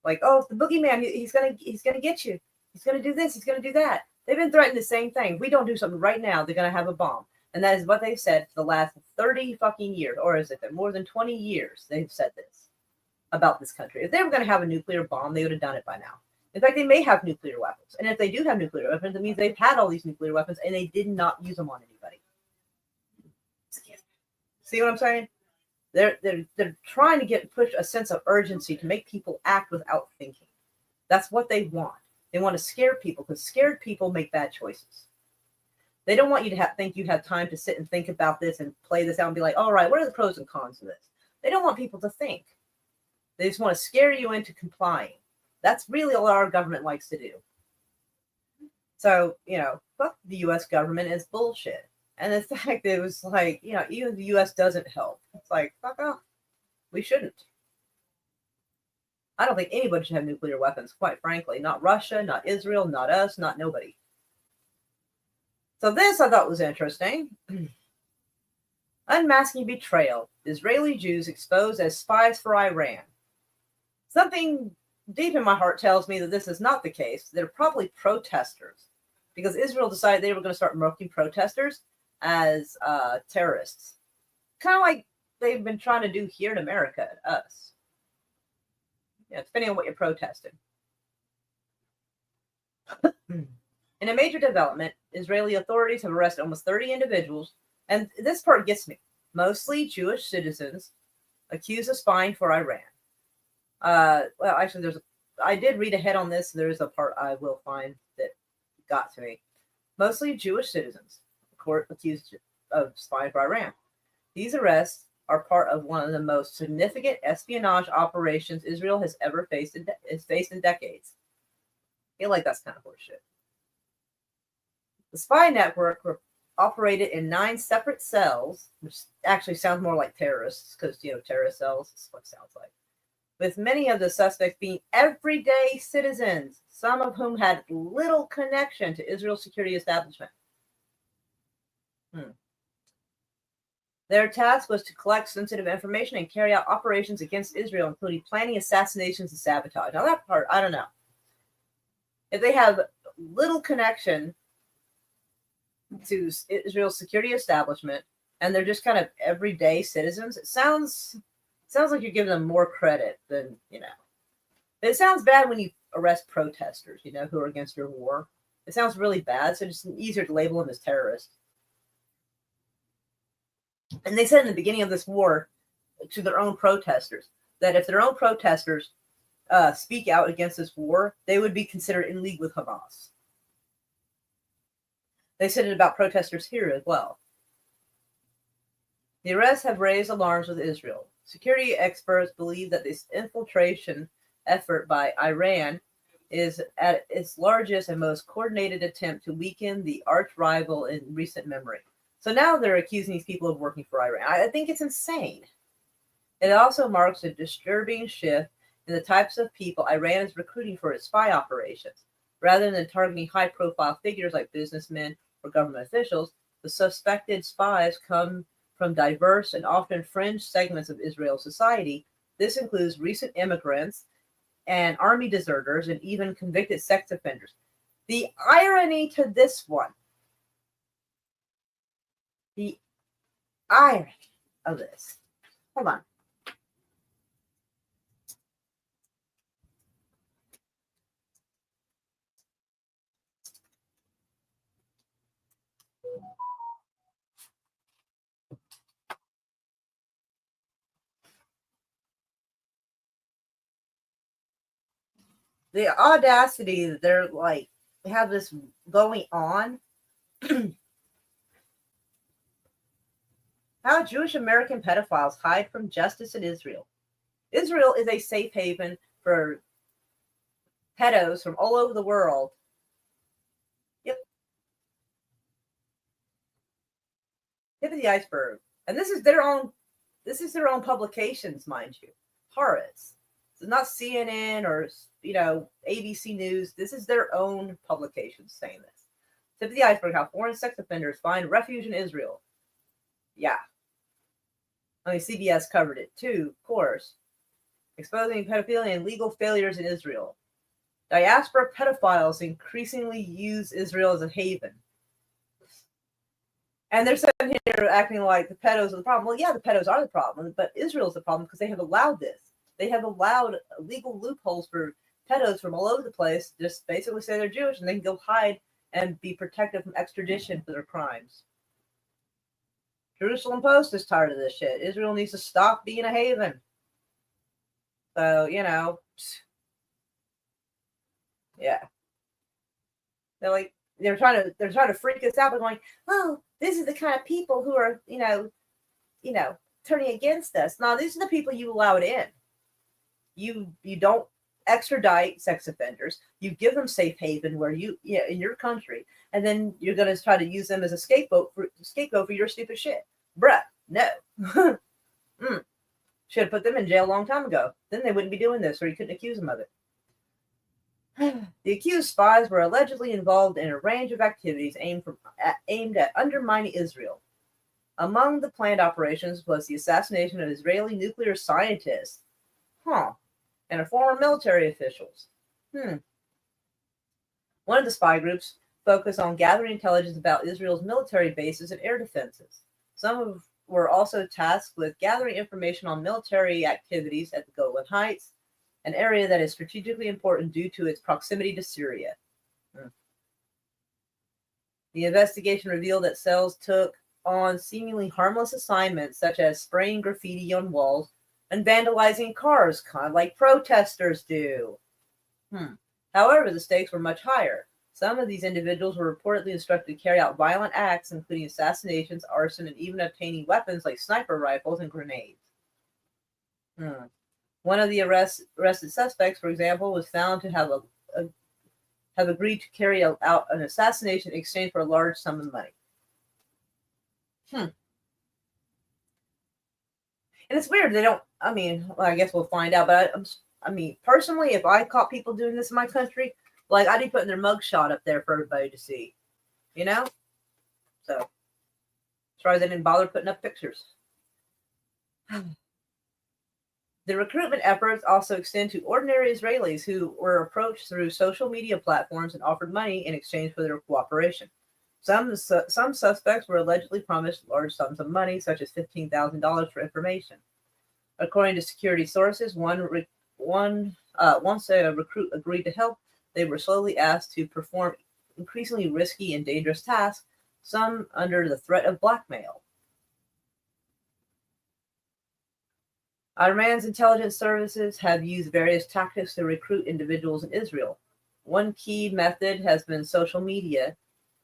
Like, oh, the boogeyman, he's gonna get you. He's gonna do this. He's gonna do that. They've been threatening the same thing. If we don't do something right now, they're gonna have a bomb. And that is what they've said for the last 30 fucking years, or is it more than 20 years they've said this about this country. If they were going to have a nuclear bomb, they would have done it by now. In fact, they may have nuclear weapons. And if they do have nuclear weapons, it means they've had all these nuclear weapons and they did not use them on anybody. See what I'm saying? They're trying to push a sense of urgency to make people act without thinking. That's what they want. They want to scare people because scared people make bad choices. They don't want you to think you have time to sit and think about this and play this out and be like, all right, what are the pros and cons of this? They don't want people to think. They just want to scare you into complying. That's really all our government likes to do. So, fuck the U.S. government is bullshit. And the fact that it was like, even the U.S. doesn't help. It's like, fuck off. We shouldn't. I don't think anybody should have nuclear weapons, quite frankly. Not Russia, not Israel, not us, not nobody. So this I thought was interesting. Unmasking betrayal. Israeli Jews exposed as spies for Iran. Something deep in my heart tells me that this is not the case. They're probably protesters because Israel decided they were going to start marking protesters as terrorists. Kind of like they've been trying to do here in America, us. Depending on what you're protesting. In a major development, Israeli authorities have arrested almost 30 individuals, and this part gets me, mostly Jewish citizens accused of spying for Iran. Well, actually, I did read ahead on this. There's a part I will find that got to me. Mostly Jewish citizens, court accused of spying for Iran. These arrests are part of one of the most significant espionage operations Israel has ever faced in decades. I feel like that's kind of horseshit. The spy network operated in 9 separate cells, which actually sounds more like terrorists, because, terrorist cells is what it sounds like. With many of the suspects being everyday citizens, some of whom had little connection to Israel's security establishment. Their task was to collect sensitive information and carry out operations against Israel, including planning assassinations and sabotage. Now that part, I don't know. If they have little connection to Israel's security establishment and they're just kind of everyday citizens, it sounds like you're giving them more credit than, It sounds bad when you arrest protesters, who are against your war. It sounds really bad, so it's easier to label them as terrorists. And they said in the beginning of this war to their own protesters that if their own protesters speak out against this war, they would be considered in league with Hamas. They said it about protesters here as well. The arrests have raised alarms with Israel. Security experts believe that this infiltration effort by Iran is at its largest and most coordinated attempt to weaken the arch rival in recent memory. So now they're accusing these people of working for Iran. I think it's insane. It also marks a disturbing shift in the types of people Iran is recruiting for its spy operations. Rather than targeting high-profile figures like businessmen or government officials, the suspected spies come from diverse and often fringe segments of Israel's society. This includes recent immigrants and army deserters and even convicted sex offenders. The irony to this one, the irony of this. Hold on. The audacity that they're like, they have this going on. How Jewish American pedophiles hide from justice in Israel. Israel is a safe haven for pedos from all over the world. Yep. Tip of the iceberg. And this is their own publications, mind you. Haaretz. It's not CNN or ABC News. This is their own publications saying this. Tip of the iceberg, how foreign sex offenders find refuge in Israel. Yeah. I mean, CBS covered it too, of course. Exposing pedophilia and legal failures in Israel. Diaspora pedophiles increasingly use Israel as a haven. And they're sitting here acting like the pedos are the problem. Well, yeah, the pedos are the problem, but Israel's the problem because they have allowed this. They have allowed legal loopholes for pedos from all over the place. Just basically say they're Jewish and they can go hide and be protected from extradition for their crimes. Jerusalem Post is tired of this shit. Israel needs to stop being a haven. So, yeah. They're trying to freak us out by going, oh, this is the kind of people who are, turning against us. No, these are the people you allowed in. You don't extradite sex offenders. You give them safe haven where in your country, and then you're going to try to use them as a scapegoat for your stupid shit. Bruh, no. Should have put them in jail a long time ago. Then they wouldn't be doing this, or you couldn't accuse them of it. The accused spies were allegedly involved in a range of activities aimed at undermining Israel. Among the planned operations was the assassination of Israeli nuclear scientists, and a former military officials. One of the spy groups focused on gathering intelligence about Israel's military bases and air defenses. Some were also tasked with gathering information on military activities at the Golan Heights, an area that is strategically important due to its proximity to Syria. The investigation revealed that cells took on seemingly harmless assignments such as spraying graffiti on walls and vandalizing cars, kind of like protesters do. However, the stakes were much higher. Some of these individuals were reportedly instructed to carry out violent acts, including assassinations, arson, and even obtaining weapons like sniper rifles and grenades. One of the arrested suspects, for example, was found to have agreed to carry out an assassination in exchange for a large sum of money. And it's weird. They don't, I guess we'll find out. But personally, if I caught people doing this in my country, I'd be putting their mugshot up there for everybody to see. So, as far as they didn't bother putting up pictures. The recruitment efforts also extend to ordinary Israelis who were approached through social media platforms and offered money in exchange for their cooperation. Some suspects were allegedly promised large sums of money, such as $15,000 for information. According to security sources, once a recruit agreed to help, they were slowly asked to perform increasingly risky and dangerous tasks, some under the threat of blackmail. Iran's intelligence services have used various tactics to recruit individuals in Israel. One key method has been social media.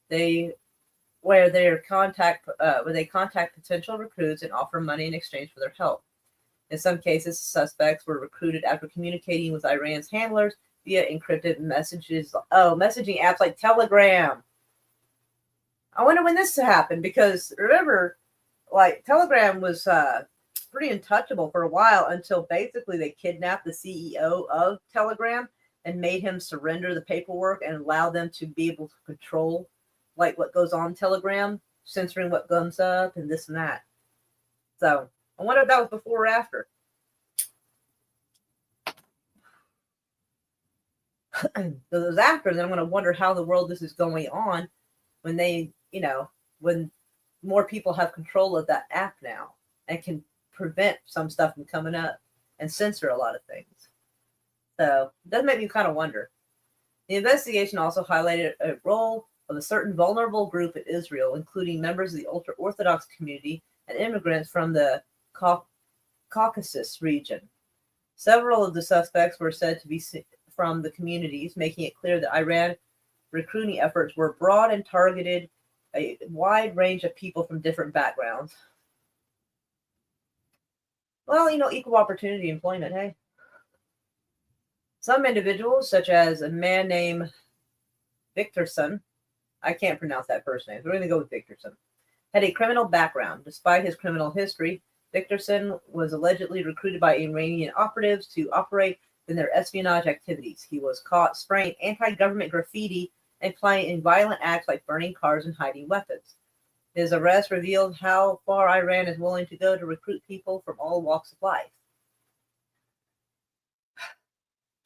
Where they contact potential recruits and offer money in exchange for their help. In some cases, suspects were recruited after communicating with Iran's handlers via encrypted messaging apps like Telegram. I wonder when this happened, because remember, like, Telegram was pretty untouchable for a while until basically they kidnapped the CEO of Telegram and made him surrender the paperwork and allow them to be able to control like what goes on Telegram, censoring what comes up and this and that. So I wonder if that was before or after. So it was after, then I'm going to wonder how in the world this is going on when they, when more people have control of that app now and can prevent some stuff from coming up and censor a lot of things. So it does make me kind of wonder. The investigation also highlighted a role of a certain vulnerable group in Israel, including members of the ultra-Orthodox community and immigrants from the Caucasus region. Several of the suspects were said to be from the communities, making it clear that Iran recruiting efforts were broad and targeted a wide range of people from different backgrounds. Well, equal opportunity employment, hey? Some individuals, such as a man named Victorson, I can't pronounce that first name, so we're going to go with Victorson, had a criminal background. Despite his criminal history, Victorson was allegedly recruited by Iranian operatives to operate in their espionage activities. He was caught spraying anti-government graffiti and playing in violent acts like burning cars and hiding weapons. His arrest revealed how far Iran is willing to go to recruit people from all walks of life.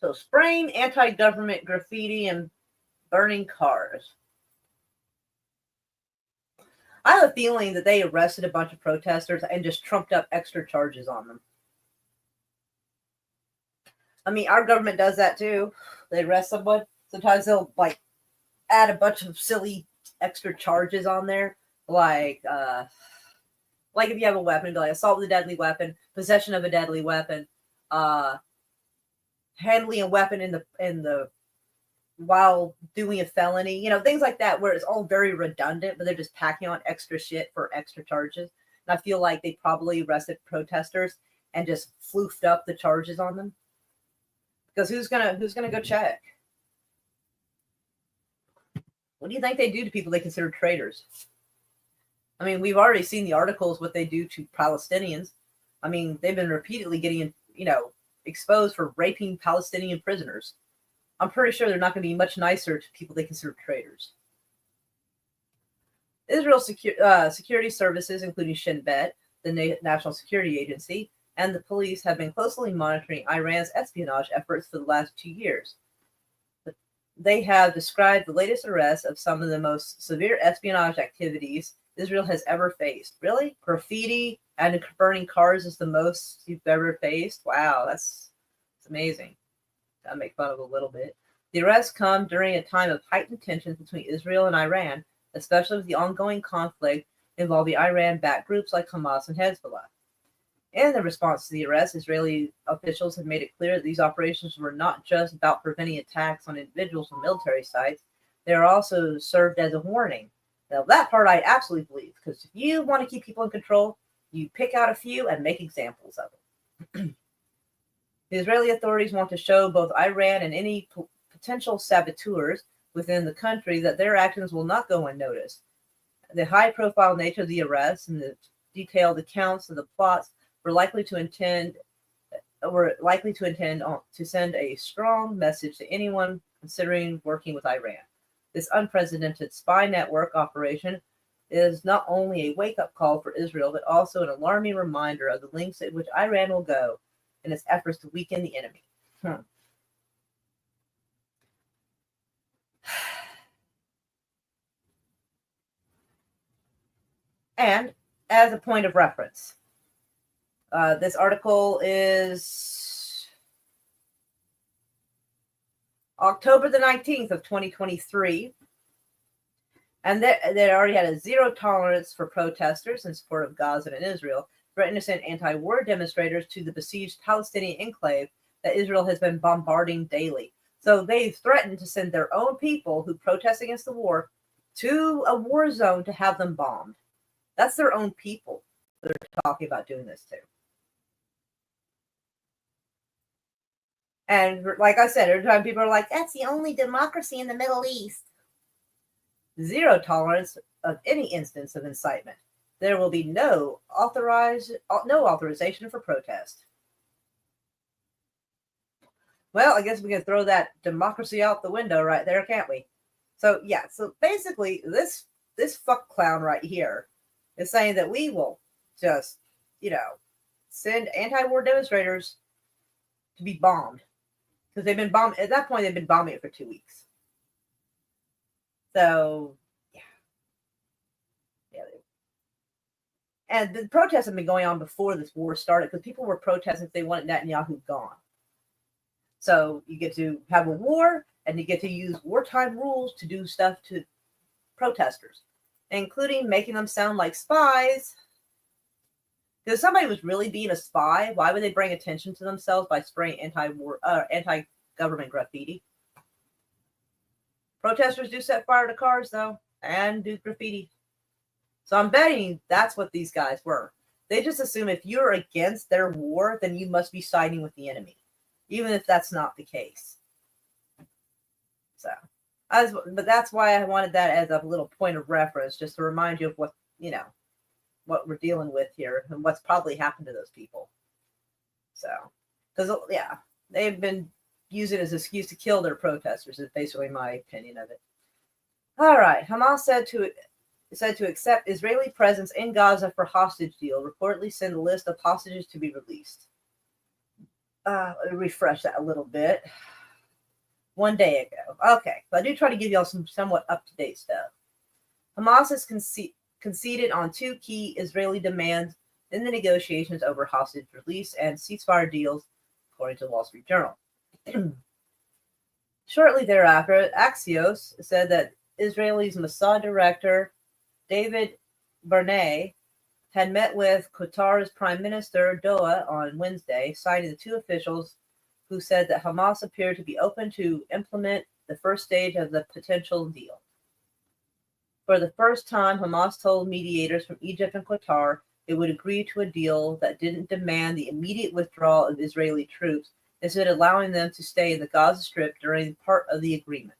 So spraying anti-government graffiti and burning cars. I have a feeling that they arrested a bunch of protesters and just trumped up extra charges on them. I mean, our government does that too. They arrest someone. Sometimes they'll add a bunch of silly extra charges on there, like if you have a weapon, like assault with a deadly weapon, possession of a deadly weapon, handling a weapon in the while doing a felony, things like that, where it's all very redundant, but they're just packing on extra shit for extra charges. And I feel like they probably arrested protesters and just floofed up the charges on them. Because who's gonna go check? What do you think they do to people they consider traitors? I mean, we've already seen the articles what they do to Palestinians. I mean, they've been repeatedly getting, exposed for raping Palestinian prisoners. I'm pretty sure they're not going to be much nicer to people they consider traitors. Israel's security services, including Shin Bet, the National Security Agency, and the police have been closely monitoring Iran's espionage efforts for the last 2 years. They have described the latest arrests of some of the most severe espionage activities Israel has ever faced. Really? Graffiti and burning cars is the most you've ever faced? Wow, that's amazing. I'll make fun of a little bit. The arrests come during a time of heightened tensions between Israel and Iran, especially with the ongoing conflict involving Iran-backed groups like Hamas and Hezbollah. In the response to the arrest, Israeli officials have made it clear that these operations were not just about preventing attacks on individuals or military sites. They are also served as a warning. Now, that part I absolutely believe, because if you want to keep people in control, you pick out a few and make examples of them. The Israeli authorities want to show both Iran and any potential saboteurs within the country that their actions will not go unnoticed. The high-profile nature of the arrests and the detailed accounts of the plots were likely to intend to send a strong message to anyone considering working with Iran. This unprecedented spy network operation is not only a wake-up call for Israel, but also an alarming reminder of the lengths at which Iran will go in its efforts to weaken the enemy. And as a point of reference, this article is October the 19th of 2023. And they already had a zero tolerance for protesters in support of Gaza and Israel, threatened to send anti-war demonstrators to the besieged Palestinian enclave that Israel has been bombarding daily. So they've threatened to send their own people who protest against the war to a war zone to have them bombed. That's their own people that are talking about doing this to. And like I said, every time people are like, that's the only democracy in the Middle East. Zero tolerance of any instance of incitement. There will be no authorization for protest. Well, I guess we can throw that democracy out the window right there, can't we? So yeah, so basically this fuck clown right here is saying that we will just, send anti-war demonstrators to be bombed. Because they've been bombed at that point, they've been bombing it for 2 weeks. So yeah. And the protests have been going on before this war started because people were protesting if they wanted Netanyahu gone. So you get to have a war and you get to use wartime rules to do stuff to protesters, including making them sound like spies. Because if somebody was really being a spy, why would they bring attention to themselves by spraying anti-government graffiti? Protesters do set fire to cars, though, and do graffiti. So I'm betting that's what these guys were. They just assume if you're against their war, then you must be siding with the enemy, even if that's not the case. So, but that's why I wanted that as a little point of reference, just to remind you of what, what we're dealing with here and what's probably happened to those people. So, because, yeah, they've been using it as an excuse to kill their protesters, is basically my opinion of it. All right. Hamas said to accept Israeli presence in Gaza for hostage deal, reportedly send a list of hostages to be released. Refresh that a little bit. 1 day ago. Okay. So I do try to give y'all some somewhat up-to-date stuff. Hamas has conceded on 2 key Israeli demands in the negotiations over hostage release and ceasefire deals, according to the Wall Street Journal. Shortly thereafter, Axios said that Israel's Mossad director, David Barnea, had met with Qatar's Prime Minister Doha on Wednesday, citing the 2 officials who said that Hamas appeared to be open to implement the first stage of the potential deal. For the first time, Hamas told mediators from Egypt and Qatar it would agree to a deal that didn't demand the immediate withdrawal of Israeli troops, instead allowing them to stay in the Gaza Strip during part of the agreement.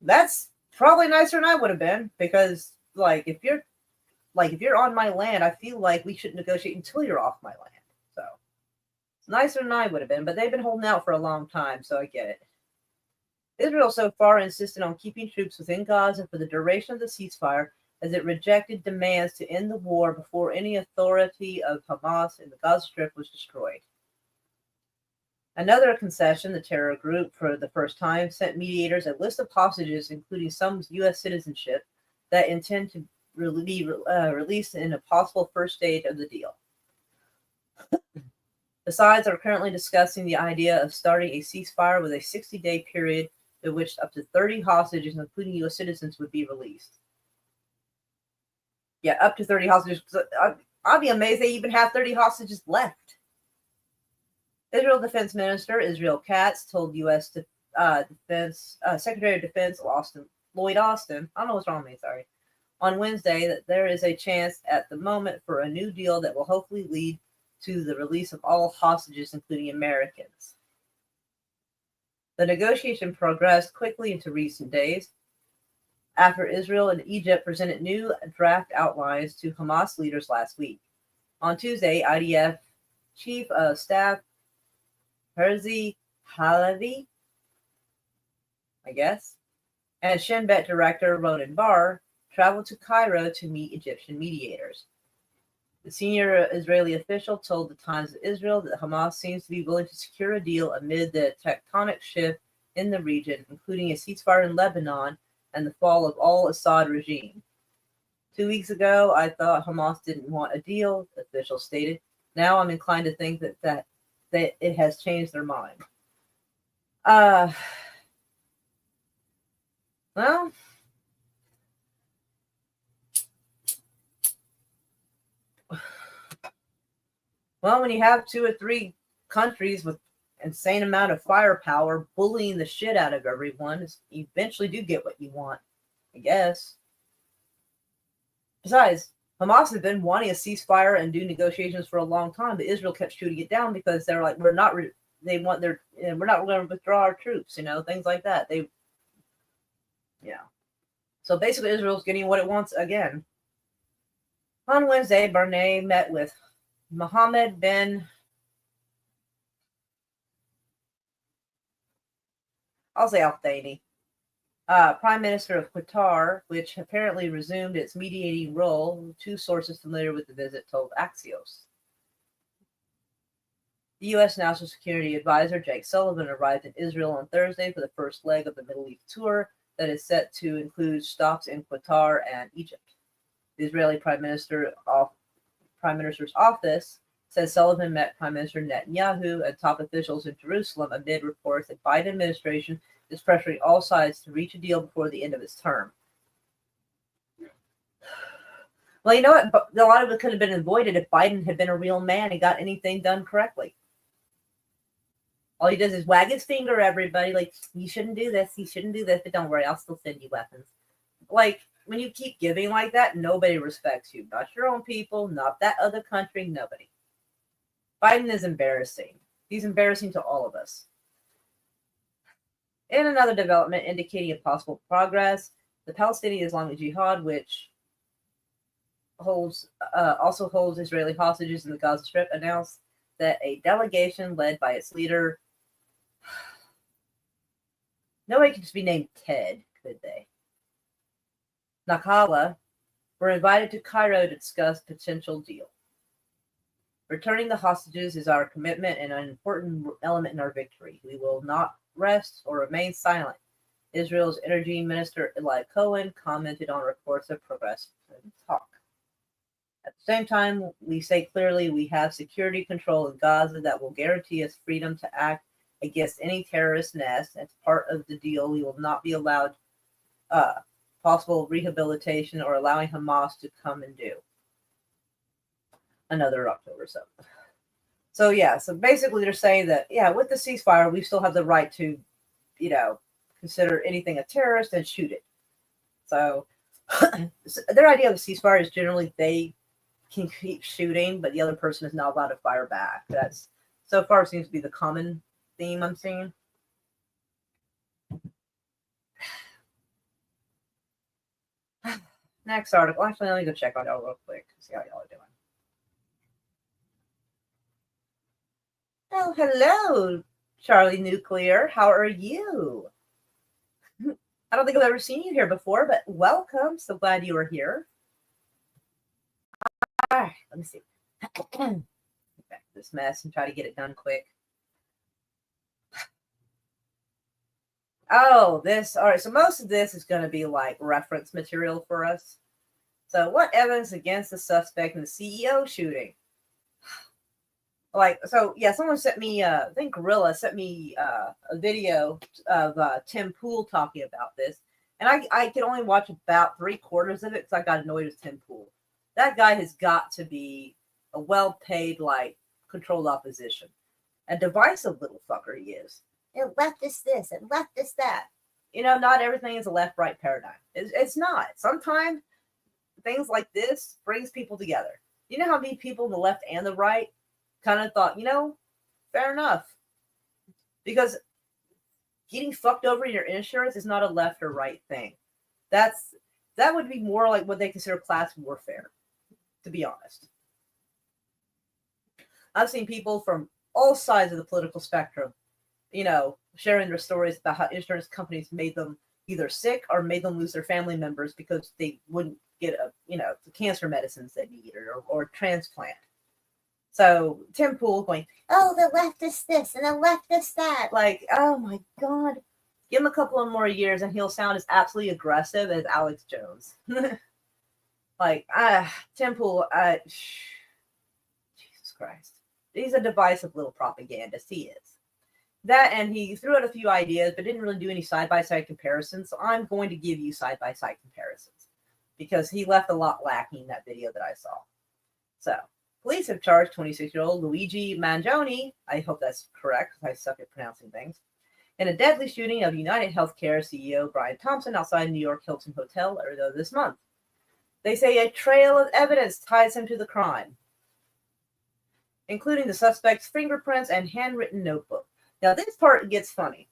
That's probably nicer than I would have been, because if you're on my land, I feel like we should negotiate until you're off my land. So it's nicer than I would have been, but they've been holding out for a long time, so I get it. Israel so far insisted on keeping troops within Gaza for the duration of the ceasefire, as it rejected demands to end the war before any authority of Hamas in the Gaza Strip was destroyed. Another concession, the terror group, for the first time, sent mediators a list of hostages, including some U.S. citizenship, that intend to be released in a possible first stage of the deal. The sides are currently discussing the idea of starting a ceasefire with a 60-day period in which up to 30 hostages, including U.S. citizens, would be released. Yeah, up to 30 hostages. I'd be amazed they even have 30 hostages left. Israel Defense Minister Israel Katz told U.S. Secretary of Defense Lloyd Austin, I don't know what's wrong with me, sorry, on Wednesday that there is a chance at the moment for a new deal that will hopefully lead to the release of all hostages, including Americans. The negotiation progressed quickly into recent days after Israel and Egypt presented new draft outlines to Hamas leaders last week. On Tuesday, IDF Chief of Staff Herzi Halevi, I guess, and Shin Bet Director Ronan Bar traveled to Cairo to meet Egyptian mediators. The senior Israeli official told the Times of Israel that Hamas seems to be willing to secure a deal amid the tectonic shift in the region, including a ceasefire in Lebanon and the fall of al-Assad regime. 2 weeks ago, I thought Hamas didn't want a deal, the official stated. Now I'm inclined to think that it has changed their mind. Well, when you have 2 or 3 countries with insane amount of firepower bullying the shit out of everyone, you eventually do get what you want, I guess. Besides, Hamas had been wanting a ceasefire and do negotiations for a long time, but Israel kept shooting it down because they're like, we're not going to withdraw our troops, things like that. So basically, Israel's getting what it wants again. On Wednesday, Barney met with Mohammed bin Al Thani, Prime Minister of Qatar, which apparently resumed its mediating role, two sources familiar with the visit told Axios. The U.S. National Security Advisor Jake Sullivan arrived in Israel on Thursday for the first leg of the Middle East tour that is set to include stops in Qatar and Egypt. The Israeli Prime Minister's office says Sullivan met Prime Minister Netanyahu and top officials in Jerusalem amid reports that Biden administration is pressuring all sides to reach a deal before the end of its term. Well, you know what? A lot of it could have been avoided if Biden had been a real man and got anything done correctly. All he does is wag his finger at everybody, like, you shouldn't do this, but don't worry, I'll still send you weapons. Like, when you keep giving like that, nobody respects you. Not your own people, not that other country, nobody. Biden is embarrassing. He's embarrassing to all of us. In another development indicating a possible progress, the Palestinian Islamic Jihad, which also holds Israeli hostages in the Gaza Strip, announced that a delegation led by its leader, nobody could just be named Ted, could they? Nakala, were invited to Cairo to discuss potential deal. Returning the hostages is our commitment and an important element in our victory. We will not rest or remain silent. Israel's Energy Minister Eli Cohen commented on reports of progress in talk. At the same time, we say clearly we have security control in Gaza that will guarantee us freedom to act against any terrorist nest. As part of the deal, we will not be allowed possible rehabilitation or allowing Hamas to come and do. Another October 7th. So basically they're saying that, with the ceasefire, we still have the right to, consider anything a terrorist and shoot it. So their idea of a ceasefire is generally they can keep shooting, but the other person is not allowed to fire back. That's so far seems to be the common theme I'm seeing. Next article. Actually, let me go check on y'all real quick. See how y'all are doing. Oh, hello, Charlie Nuclear. How are you? I don't think I've ever seen you here before, but welcome. So glad you are here. All right, let me see. Get back to this mess and try to get it done quick. Oh, this. All right, so most of this is going to be like reference material for us. So what evidence against the suspect in the CEO shooting? Someone sent me, I think Gorilla sent me a video of Tim Pool talking about this. And I could only watch about 3/4 of it because I got annoyed with Tim Pool. That guy has got to be a well-paid, controlled opposition. A divisive little fucker he is. And left is this and left is that. Not everything is a left-right paradigm. It's not. Sometimes things like this brings people together. You know how many people on the left and the right kind of thought, fair enough. Because getting fucked over in your insurance is not a left or right thing. That would be more like what they consider class warfare, to be honest. I've seen people from all sides of the political spectrum, sharing their stories about how insurance companies made them either sick or made them lose their family members because they wouldn't get the cancer medicines they need or transplant. So Tim Pool going, oh, the left is this and the left is that. Like, oh my God. Give him a couple of more years and he'll sound as absolutely aggressive as Alex Jones. Tim Pool, Jesus Christ. He's a divisive little propagandist. He is. That, and he threw out a few ideas, but didn't really do any side-by-side comparisons. So I'm going to give you side-by-side comparisons because he left a lot lacking in that video that I saw. So, police have charged 26-year-old Luigi Mangione, I hope that's correct because I suck at pronouncing things, in a deadly shooting of United Healthcare CEO Brian Thompson outside New York Hilton Hotel earlier this month. They say a trail of evidence ties him to the crime, including the suspect's fingerprints and handwritten notebook. Now this part gets funny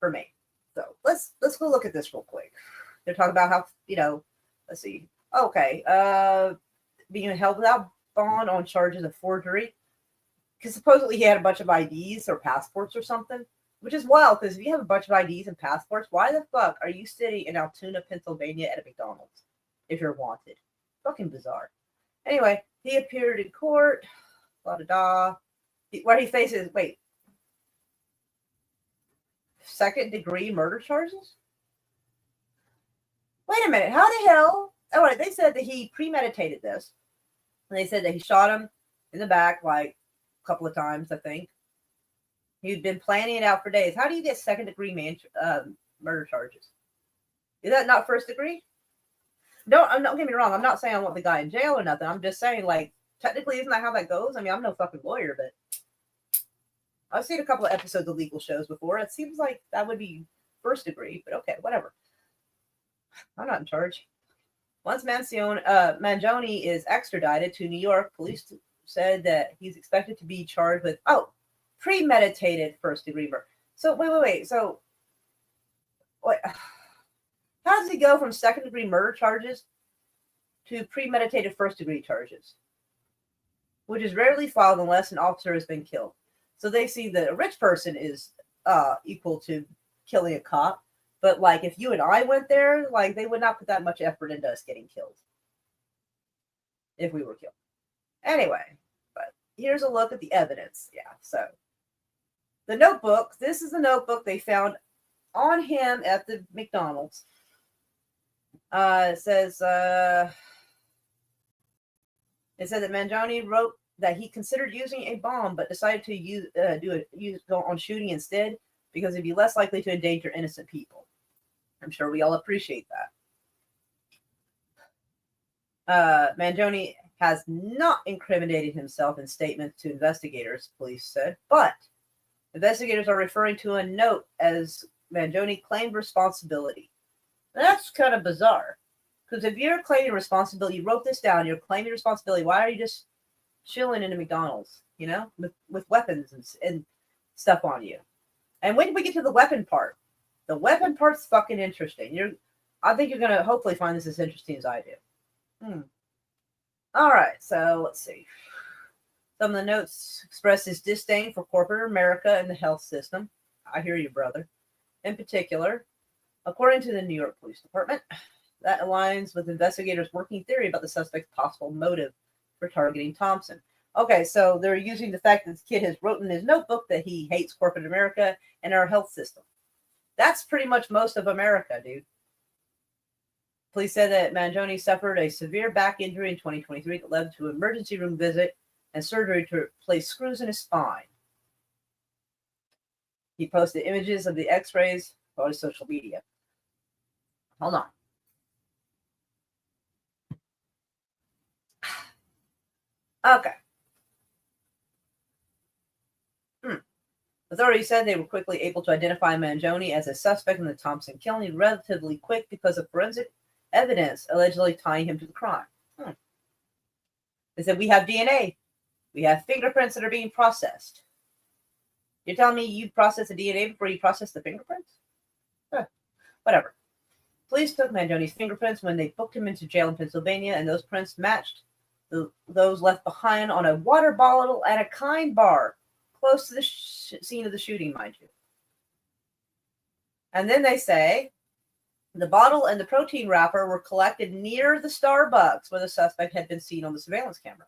for me. So let's go look at this real quick. They're talking about how, let's see. Okay, being held without bond on charges of forgery, because supposedly he had a bunch of IDs or passports or something, which is wild. Because if you have a bunch of IDs and passports, why the fuck are you sitting in Altoona, Pennsylvania, at a McDonald's if you're wanted? Fucking bizarre. Anyway, he appeared in court. Where he faces second-degree murder charges? Wait a minute. How the hell? Oh, right. They said that he premeditated this. And they said that he shot him in the back like a couple of times, I think. He'd been planning it out for days. How do you get second-degree murder charges? Is that not first degree? Don't get me wrong. I'm not saying I want the guy in jail or nothing. I'm just saying, like, technically, isn't that how that goes? I mean, I'm no fucking lawyer, but I've seen a couple of episodes of legal shows before. It seems like that would be first degree, but okay, whatever. I'm not in charge. Once Mangione is extradited to New York, police said that he's expected to be charged with, premeditated first-degree murder. So, wait. So, how does he go from second-degree murder charges to premeditated first-degree charges? Which is rarely filed unless an officer has been killed. So they see that a rich person is equal to killing a cop. But, like, if you and I went there, like, they would not put that much effort into us getting killed. If we were killed. Anyway, but here's a look at the evidence. Yeah, so. The notebook. This is the notebook they found on him at the McDonald's. It said that Mangione wrote that he considered using a bomb, but decided to go on shooting instead because it'd be less likely to endanger innocent people. I'm sure we all appreciate that. Mangione has not incriminated himself in statements to investigators, police said, but investigators are referring to a note as Mangione claimed responsibility. That's kind of bizarre. Because if you're claiming responsibility, you wrote this down, you're claiming responsibility, why are you just chilling in a McDonald's, with weapons and stuff on you? And when we get to the weapon part, the weapon part's fucking interesting. I think you're going to hopefully find this as interesting as I do. All right, so let's see. Some of the notes express his disdain for corporate America and the health system. I hear you, brother. In particular, according to the New York Police Department, that aligns with investigators' working theory about the suspect's possible motive for targeting Thompson. Okay, so they're using the fact that this kid has written in his notebook that he hates corporate America and our health system. That's pretty much most of America, dude. Police said that Mangione suffered a severe back injury in 2023 that led to an emergency room visit and surgery to replace screws in his spine. He posted images of the x-rays on his social media. Hold on. Okay. Authorities said they were quickly able to identify Mangione as a suspect in the Thompson killing relatively quick because of forensic evidence allegedly tying him to the crime. They said, we have DNA. We have fingerprints that are being processed. You're telling me you'd process the DNA before you process the fingerprints? Whatever. Police took Mangione's fingerprints when they booked him into jail in Pennsylvania, and those prints matched those left behind on a water bottle at a Kind bar close to the scene of the shooting, mind you. And then they say the bottle and the protein wrapper were collected near the Starbucks where the suspect had been seen on the surveillance camera.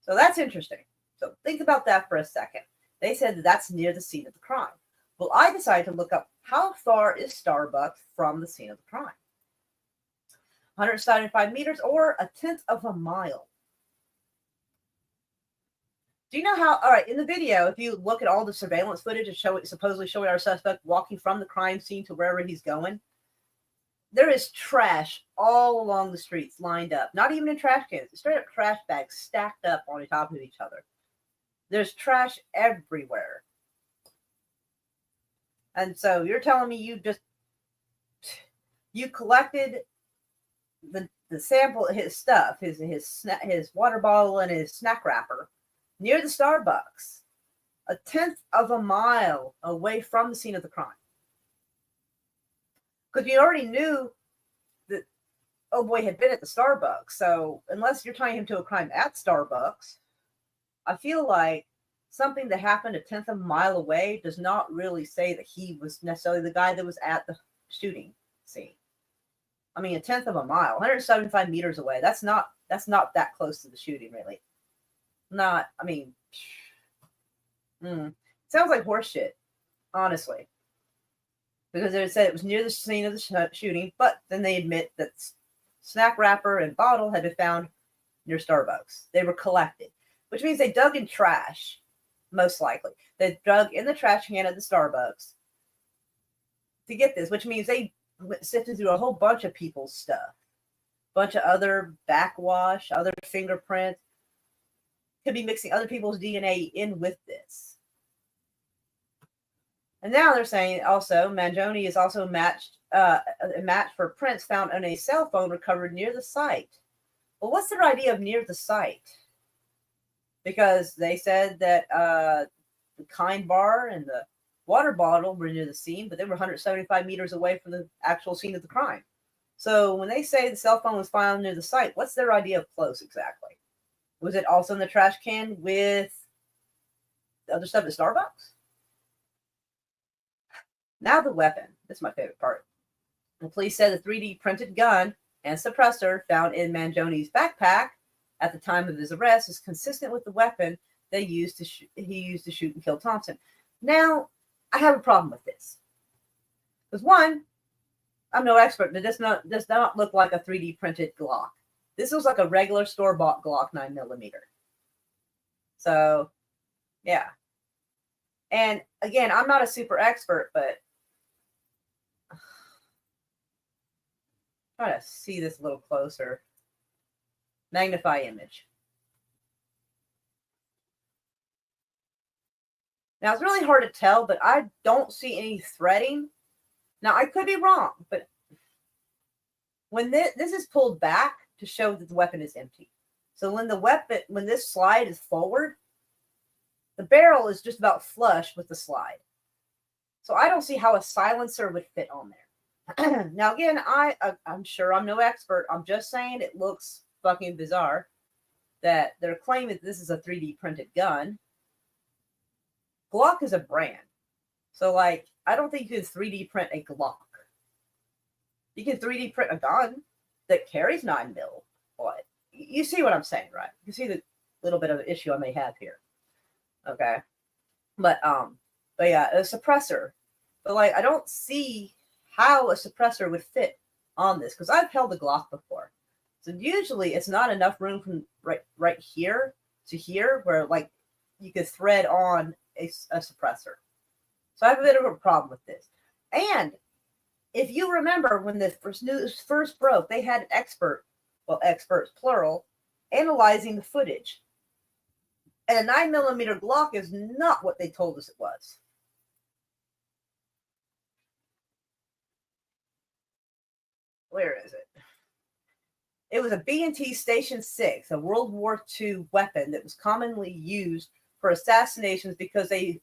So that's interesting. So think about that for a second. They said that that's near the scene of the crime. Well, I decided to look up how far is Starbucks from the scene of the crime. 175 meters or a tenth of a mile. Do you know how, all right, in the video, if you look at all the surveillance footage and supposedly showing our suspect walking from the crime scene to wherever he's going, there is trash all along the streets lined up. Not even in trash cans. Straight up trash bags stacked up on top of each other. There's trash everywhere. And so you're telling me you collected the sample, his stuff, his water bottle and his snack wrapper near the Starbucks, a tenth of a mile away from the scene of the crime. Because you already knew that oh boy had been at the Starbucks. So unless you're tying him to a crime at Starbucks, I feel like something that happened a tenth of a mile away does not really say that he was necessarily the guy that was at the shooting scene. I mean, a tenth of a mile, 175 meters away. That's not that close to the shooting, really. Not, I mean, sounds like horseshit, honestly. Because they said it was near the scene of the shooting, but then they admit that snack wrapper and bottle had been found near Starbucks. They were collected, which means they dug in trash, most likely. They dug in the trash can at the Starbucks to get this, which means they sifted through a whole bunch of people's stuff, bunch of other backwash, other fingerprints. Could be mixing other people's DNA in with this. And now they're saying also Mangione is also a match for prints found on a cell phone recovered near the site. Well, what's their idea of near the site? Because they said that the Kind bar and the water bottle were near the scene, but they were 175 meters away from the actual scene of the crime. So when they say the cell phone was found near the site, what's their idea of close exactly? Was it also in the trash can with the other stuff at Starbucks? Now the weapon. This is my favorite part. The police said the 3D printed gun and suppressor found in Mangione's backpack at the time of his arrest is consistent with the weapon he used to shoot and kill Thompson. Now, I have a problem with this. Because one, I'm no expert, but this does not look like a 3D printed Glock. This looks like a regular store-bought Glock 9mm. So, yeah. And again, I'm not a super expert, but try to see this a little closer. Magnify image. Now, it's really hard to tell, but I don't see any threading. Now, I could be wrong, but when this is pulled back to show that the weapon is empty. So when this slide is forward, the barrel is just about flush with the slide. So I don't see how a silencer would fit on there. Now, again, I'm sure I'm no expert. I'm just saying it looks fucking bizarre that they're claiming that this is a 3D printed gun. Glock is a brand. So, like, I don't think you can 3D print a Glock. You can 3D print a gun that carries 9mm. But you see what I'm saying, right? You see the little bit of an issue I may have here. Okay. But yeah, a suppressor. But, like, I don't see how a suppressor would fit on this, because I've held a Glock before. So usually it's not enough room from right here to here where, like, you could thread on a suppressor. So I have a bit of a problem with this. And if you remember when the news first broke, they had an experts plural, analyzing the footage. And a 9mm Glock is not what they told us it was. Where is it? It was a B&T Station 6, a World War II weapon that was commonly used for assassinations because they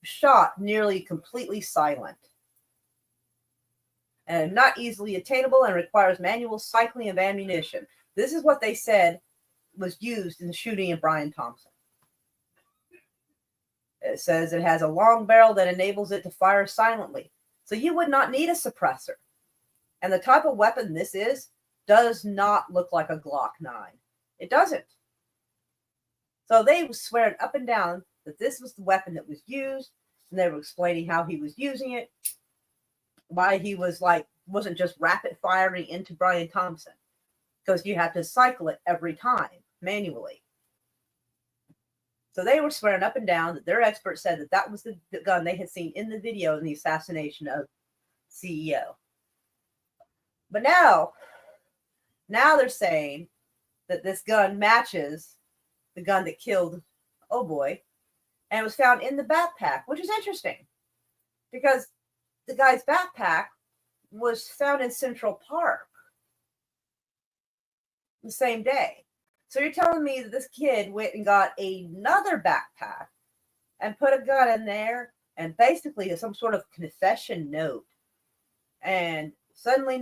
shot nearly completely silent and not easily attainable and requires manual cycling of ammunition. This is what they said was used in the shooting of Brian Thompson. It says it has a long barrel that enables it to fire silently. So you would not need a suppressor. And the type of weapon this is does not look like a Glock 9. It doesn't. So they were swearing up and down that this was the weapon that was used, and they were explaining how he was using it, why he was wasn't just rapid firing into Brian Thompson, because you have to cycle it every time manually. So they were swearing up and down that their experts said that that was the gun they had seen in the video in the assassination of CEO. But now they're saying that this gun matches the gun that killed Oh Boy, and it was found in the backpack, which is interesting because the guy's backpack was found in Central Park the same day. So you're telling me that this kid went and got another backpack and put a gun in there and basically some sort of confession note. And suddenly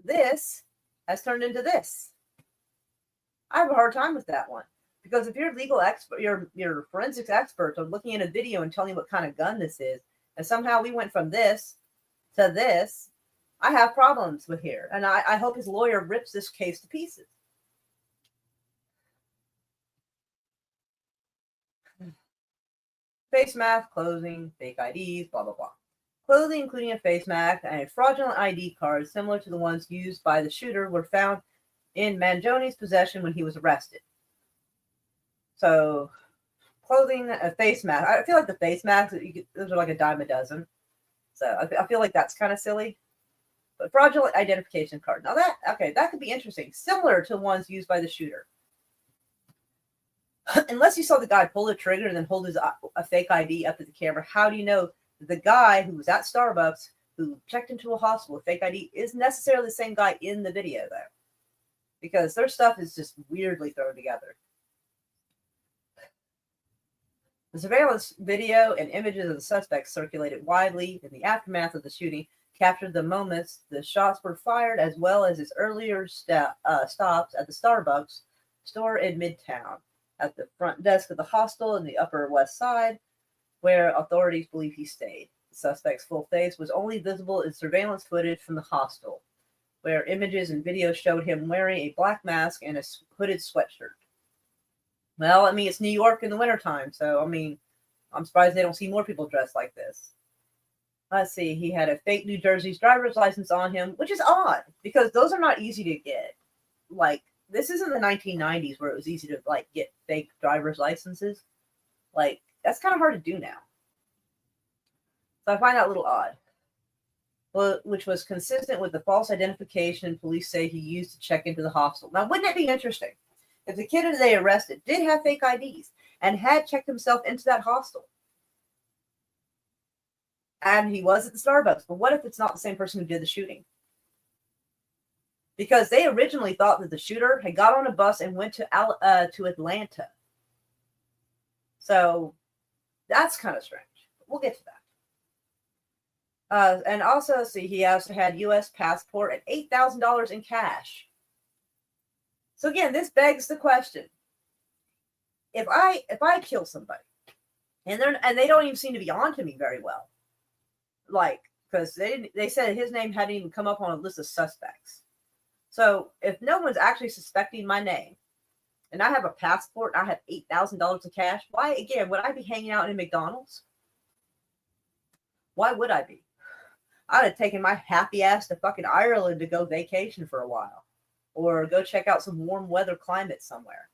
this has turned into this. I have a hard time with that one. Because if you're a legal expert, you're forensics expert on looking at a video and telling you what kind of gun this is, and somehow we went from this to this, I have problems with here. And I hope his lawyer rips this case to pieces. Face mask, clothing, fake IDs, blah, blah, blah. Clothing, including a face mask and a fraudulent ID card similar to the ones used by the shooter, were found in Mangione's possession when he was arrested. So, clothing, a face mask. I feel like the face masks, those are like a dime a dozen. So, I feel like that's kind of silly. But fraudulent identification card. Now that could be interesting. Similar to ones used by the shooter. Unless you saw the guy pull the trigger and then hold a fake ID up to the camera, how do you know that the guy who was at Starbucks, who checked into a hospital with fake ID, is necessarily the same guy in the video, though? Because their stuff is just weirdly thrown together. The surveillance video and images of the suspects circulated widely in the aftermath of the shooting, captured the moments the shots were fired, as well as his earlier stops at the Starbucks store in Midtown, at the front desk of the hostel in the Upper West Side, where authorities believe he stayed. The suspect's full face was only visible in surveillance footage from the hostel, where images and videos showed him wearing a black mask and a hooded sweatshirt. Well, I mean, it's New York in the wintertime, so, I mean, I'm surprised they don't see more people dressed like this. Let's see, he had a fake New Jersey's driver's license on him, which is odd, because those are not easy to get. Like, this isn't the 1990s where it was easy to, like, get fake driver's licenses. Like, that's kind of hard to do now. So I find that a little odd. Well, which was consistent with the false identification police say he used to check into the hospital. Now, wouldn't it be interesting if the kid that they arrested did have fake IDs and had checked himself into that hostel? And he was at the Starbucks. But what if it's not the same person who did the shooting? Because they originally thought that the shooter had got on a bus and went to Atlanta. So that's kind of strange. We'll get to that. And also, see, he also had U.S. passport and $8,000 in cash. So again, this begs the question: if I kill somebody, and they don't even seem to be on to me very well, like, because they said his name hadn't even come up on a list of suspects. So if no one's actually suspecting my name, and I have a passport, and I have $8,000 in cash, why, again, would I be hanging out in a McDonald's? Why would I be? I would have taken my happy ass to fucking Ireland to go vacation for a while, or go check out some warm weather climate somewhere.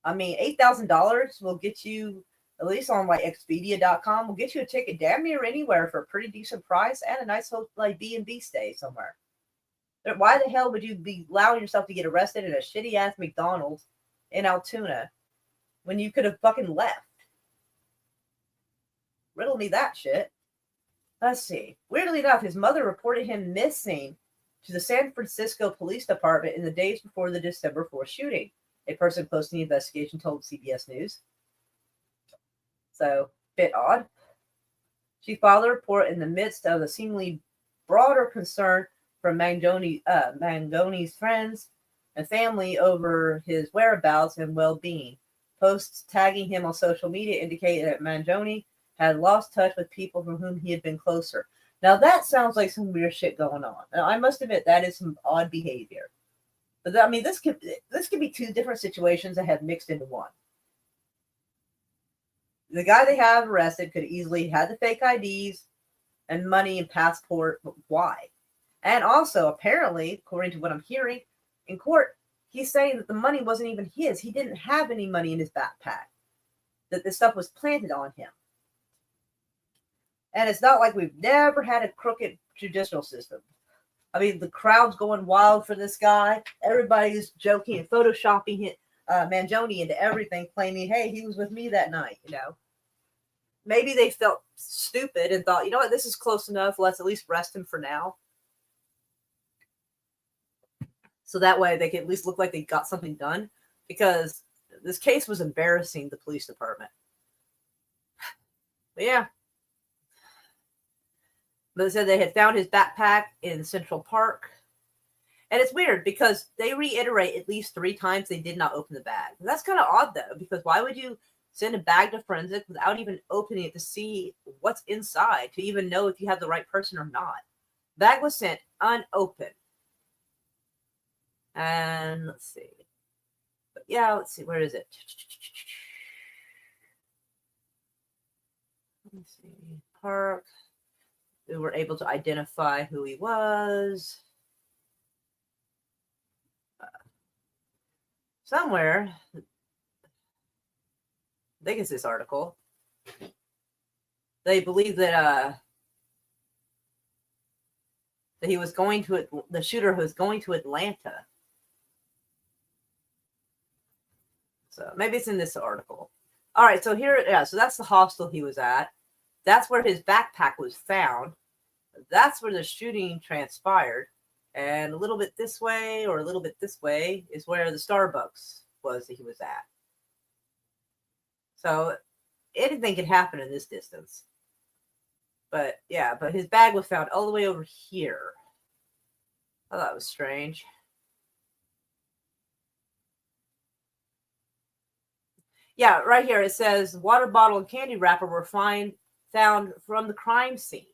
I mean, $8,000 will get you, at least on like Expedia.com, will get you a ticket damn near anywhere for a pretty decent price and a nice like B&B stay somewhere. Why the hell would you be allowing yourself to get arrested at a shitty ass McDonald's in Altoona when you could have fucking left? Riddle me that shit. Let's see. Weirdly enough, his mother reported him missing to the San Francisco Police Department in the days before the December 4th shooting. A person close to the investigation told CBS News. So, bit odd. She filed a report in the midst of a seemingly broader concern from Mangone's friends and family over his whereabouts and well-being. Posts tagging him on social media indicated that Mangione had lost touch with people from whom he had been closer. Now that sounds like some weird shit going on. Now I must admit that is some odd behavior. But I mean, this could be two different situations that have mixed into one. The guy they have arrested could easily have the fake IDs and money and passport, but why? And also, apparently, according to what I'm hearing in court, he's saying that the money wasn't even his. He didn't have any money in his backpack. That this stuff was planted on him. And it's not like we've never had a crooked judicial system. I mean, the crowd's going wild for this guy. Everybody's joking and photoshopping Mangione into everything, claiming, hey, he was with me that night, you know. maybe they felt stupid and thought, you know what, this is close enough. Let's at least arrest him for now. So that way they can at least look like they got something done, because this case was embarrassing the police department. But yeah. But they said they had found his backpack in Central Park. And it's weird because they reiterate at least 3 times they did not open the bag. And that's kind of odd, though, because why would you send a bag to forensic without even opening it to see what's inside, to even know if you have the right person or not? Bag was sent unopened. And let's see. But yeah, let's see. Where is it? Let's see. Park. We were able to identify who he was. Somewhere, I think it's this article, they believe that he was going to the shooter was going to Atlanta. So maybe it's in this article. All right, so here, yeah, so that's the hostel he was at. That's where his backpack was found. That's where the shooting transpired. And a little bit this way or a little bit this way is where the Starbucks was that he was at. So anything could happen in this distance. But yeah, but his bag was found all the way over here. Oh, that was strange. Yeah, right here it says water bottle and candy wrapper were found from the crime scene.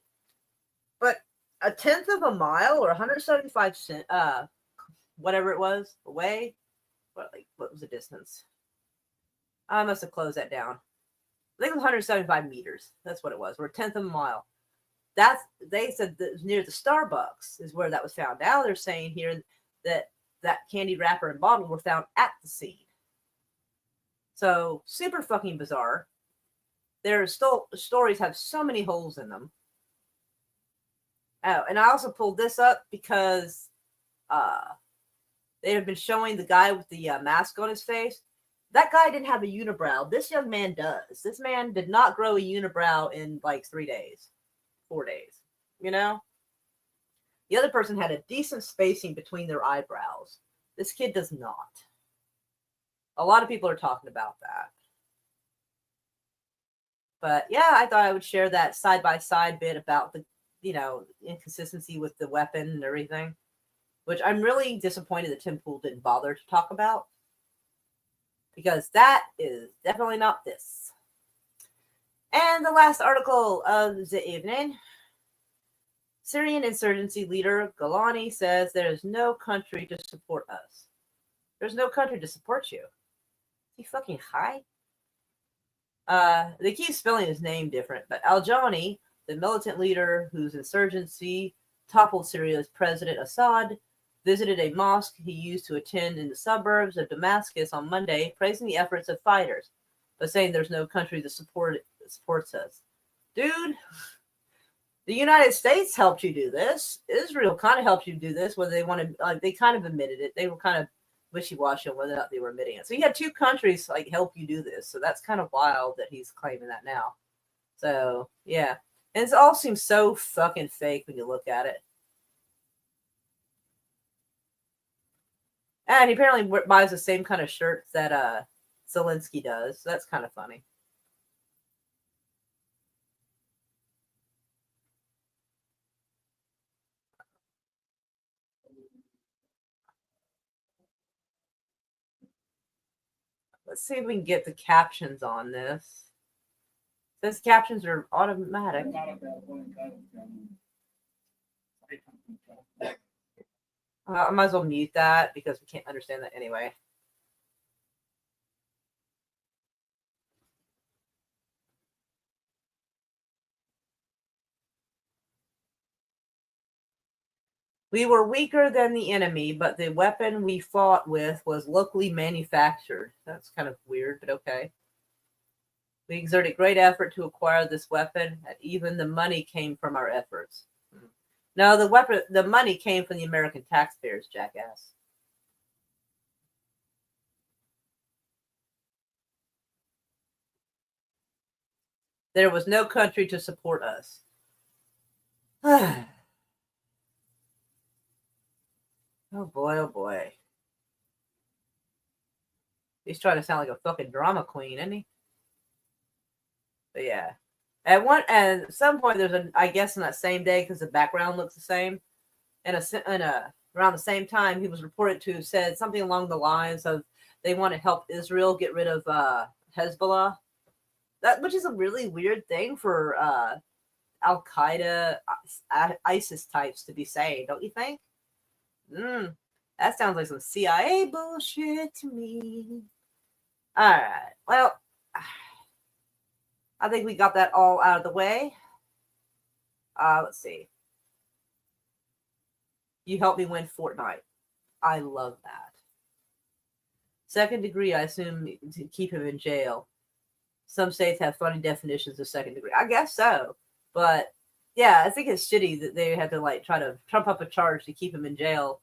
But a tenth of a mile or 175 whatever it was away. What was the distance? I must have closed that down. I think it was 175 meters. That's what it was. Or a tenth of a mile. They said that near the Starbucks is where that was found. Now they're saying here that candy wrapper and bottle were found at the scene. So super fucking bizarre. Their stories have so many holes in them. Oh, and I also pulled this up because they have been showing the guy with the mask on his face. That guy didn't have a unibrow. This young man does. This man did not grow a unibrow in like 3 days, 4 days. You know? The other person had a decent spacing between their eyebrows. This kid does not. A lot of people are talking about that. But yeah, I thought I would share that side-by-side bit about the, inconsistency with the weapon and everything, which I'm really disappointed that Tim Pool didn't bother to talk about, because that is definitely not this. And the last article of the evening, Syrian insurgency leader Golani says there is no country to support us. There's no country to support you. Is he fucking high? They keep spelling his name different, but Al-Jani, the militant leader whose insurgency toppled Syria's President Assad, visited a mosque he used to attend in the suburbs of Damascus on Monday, praising the efforts of fighters, but saying there's no country that supports us. Dude, the United States helped you do this. Israel kind of helped you do this, whether they wanted, they kind of admitted it. They were kind of wishy-washy on whether or not they were admitting it. So you had 2 countries help you do this. So that's kind of wild that he's claiming that now. So yeah, and it all seems so fucking fake when you look at it. And he apparently buys the same kind of shirts that Zelensky does. So that's kind of funny. Let's see if we can get the captions on this. Since captions are automatic. I might as well mute that because we can't understand that anyway. We were weaker than the enemy, but the weapon we fought with was locally manufactured. That's kind of weird, but okay. We exerted great effort to acquire this weapon, and even the money came from our efforts. No, the money came from the American taxpayers, jackass. There was no country to support us. Oh boy, oh boy. He's trying to sound like a fucking drama queen, isn't he? But yeah. At some point, I guess in that same day, because the background looks the same, and around the same time, he was reported to have said something along the lines of they want to help Israel get rid of Hezbollah. Which is a really weird thing for Al Qaeda, ISIS types to be saying, don't you think? That sounds like some CIA bullshit to me. All right. Well, I think we got that all out of the way. Let's see. You helped me win Fortnite. I love that. Second degree, I assume, to keep him in jail. Some states have funny definitions of second degree. I guess so. But yeah, I think it's shitty that they had to like try to trump up a charge to keep him in jail.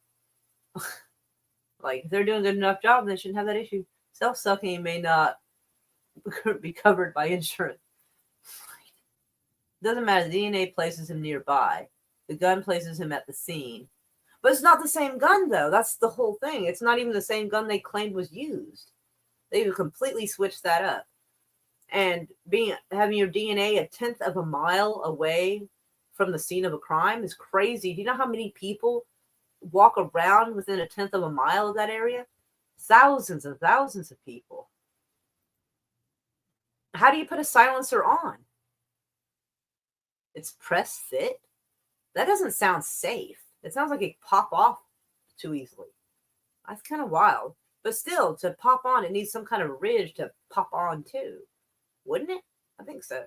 Like, if they're doing a good enough job, they shouldn't have that issue. Self-sucking may not be covered by insurance. Doesn't matter. The DNA places him nearby. The gun places him at the scene. But it's not the same gun, though. That's the whole thing. It's not even the same gun they claimed was used. They completely switched that up. And having your DNA a tenth of a mile away from the scene of a crime is crazy. Do you know how many people walk around within a tenth of a mile of that area? Thousands and thousands of people. How do you put a silencer on? It's press fit? That doesn't sound safe. It sounds like it pop off too easily. That's kind of wild. But still, to pop on, it needs some kind of ridge to pop on too. Wouldn't it? I think so.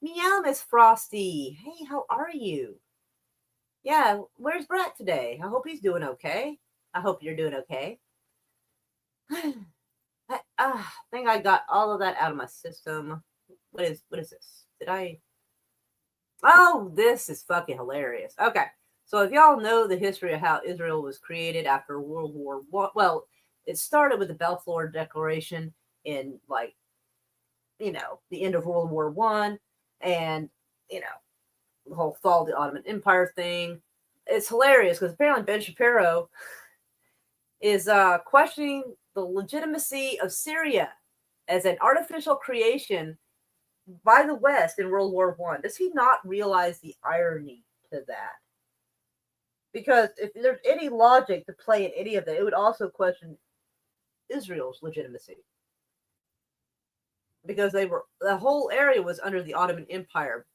Meow, Miss Frosty. Hey, how are you? Yeah, where's Brett today? I hope he's doing okay. I hope you're doing okay. I think I got all of that out of my system. What is this? Oh, this is fucking hilarious. Okay, so if y'all know the history of how Israel was created after World War I, well, it started with the Balfour Declaration in the end of World War I, and the whole fall of the Ottoman Empire thing. It's hilarious because apparently Ben Shapiro is questioning the legitimacy of Syria as an artificial creation by the West in World War I. Does he not realize the irony to that? Because if there's any logic to play in any of that, it would also question Israel's legitimacy. Because the whole area was under the Ottoman Empire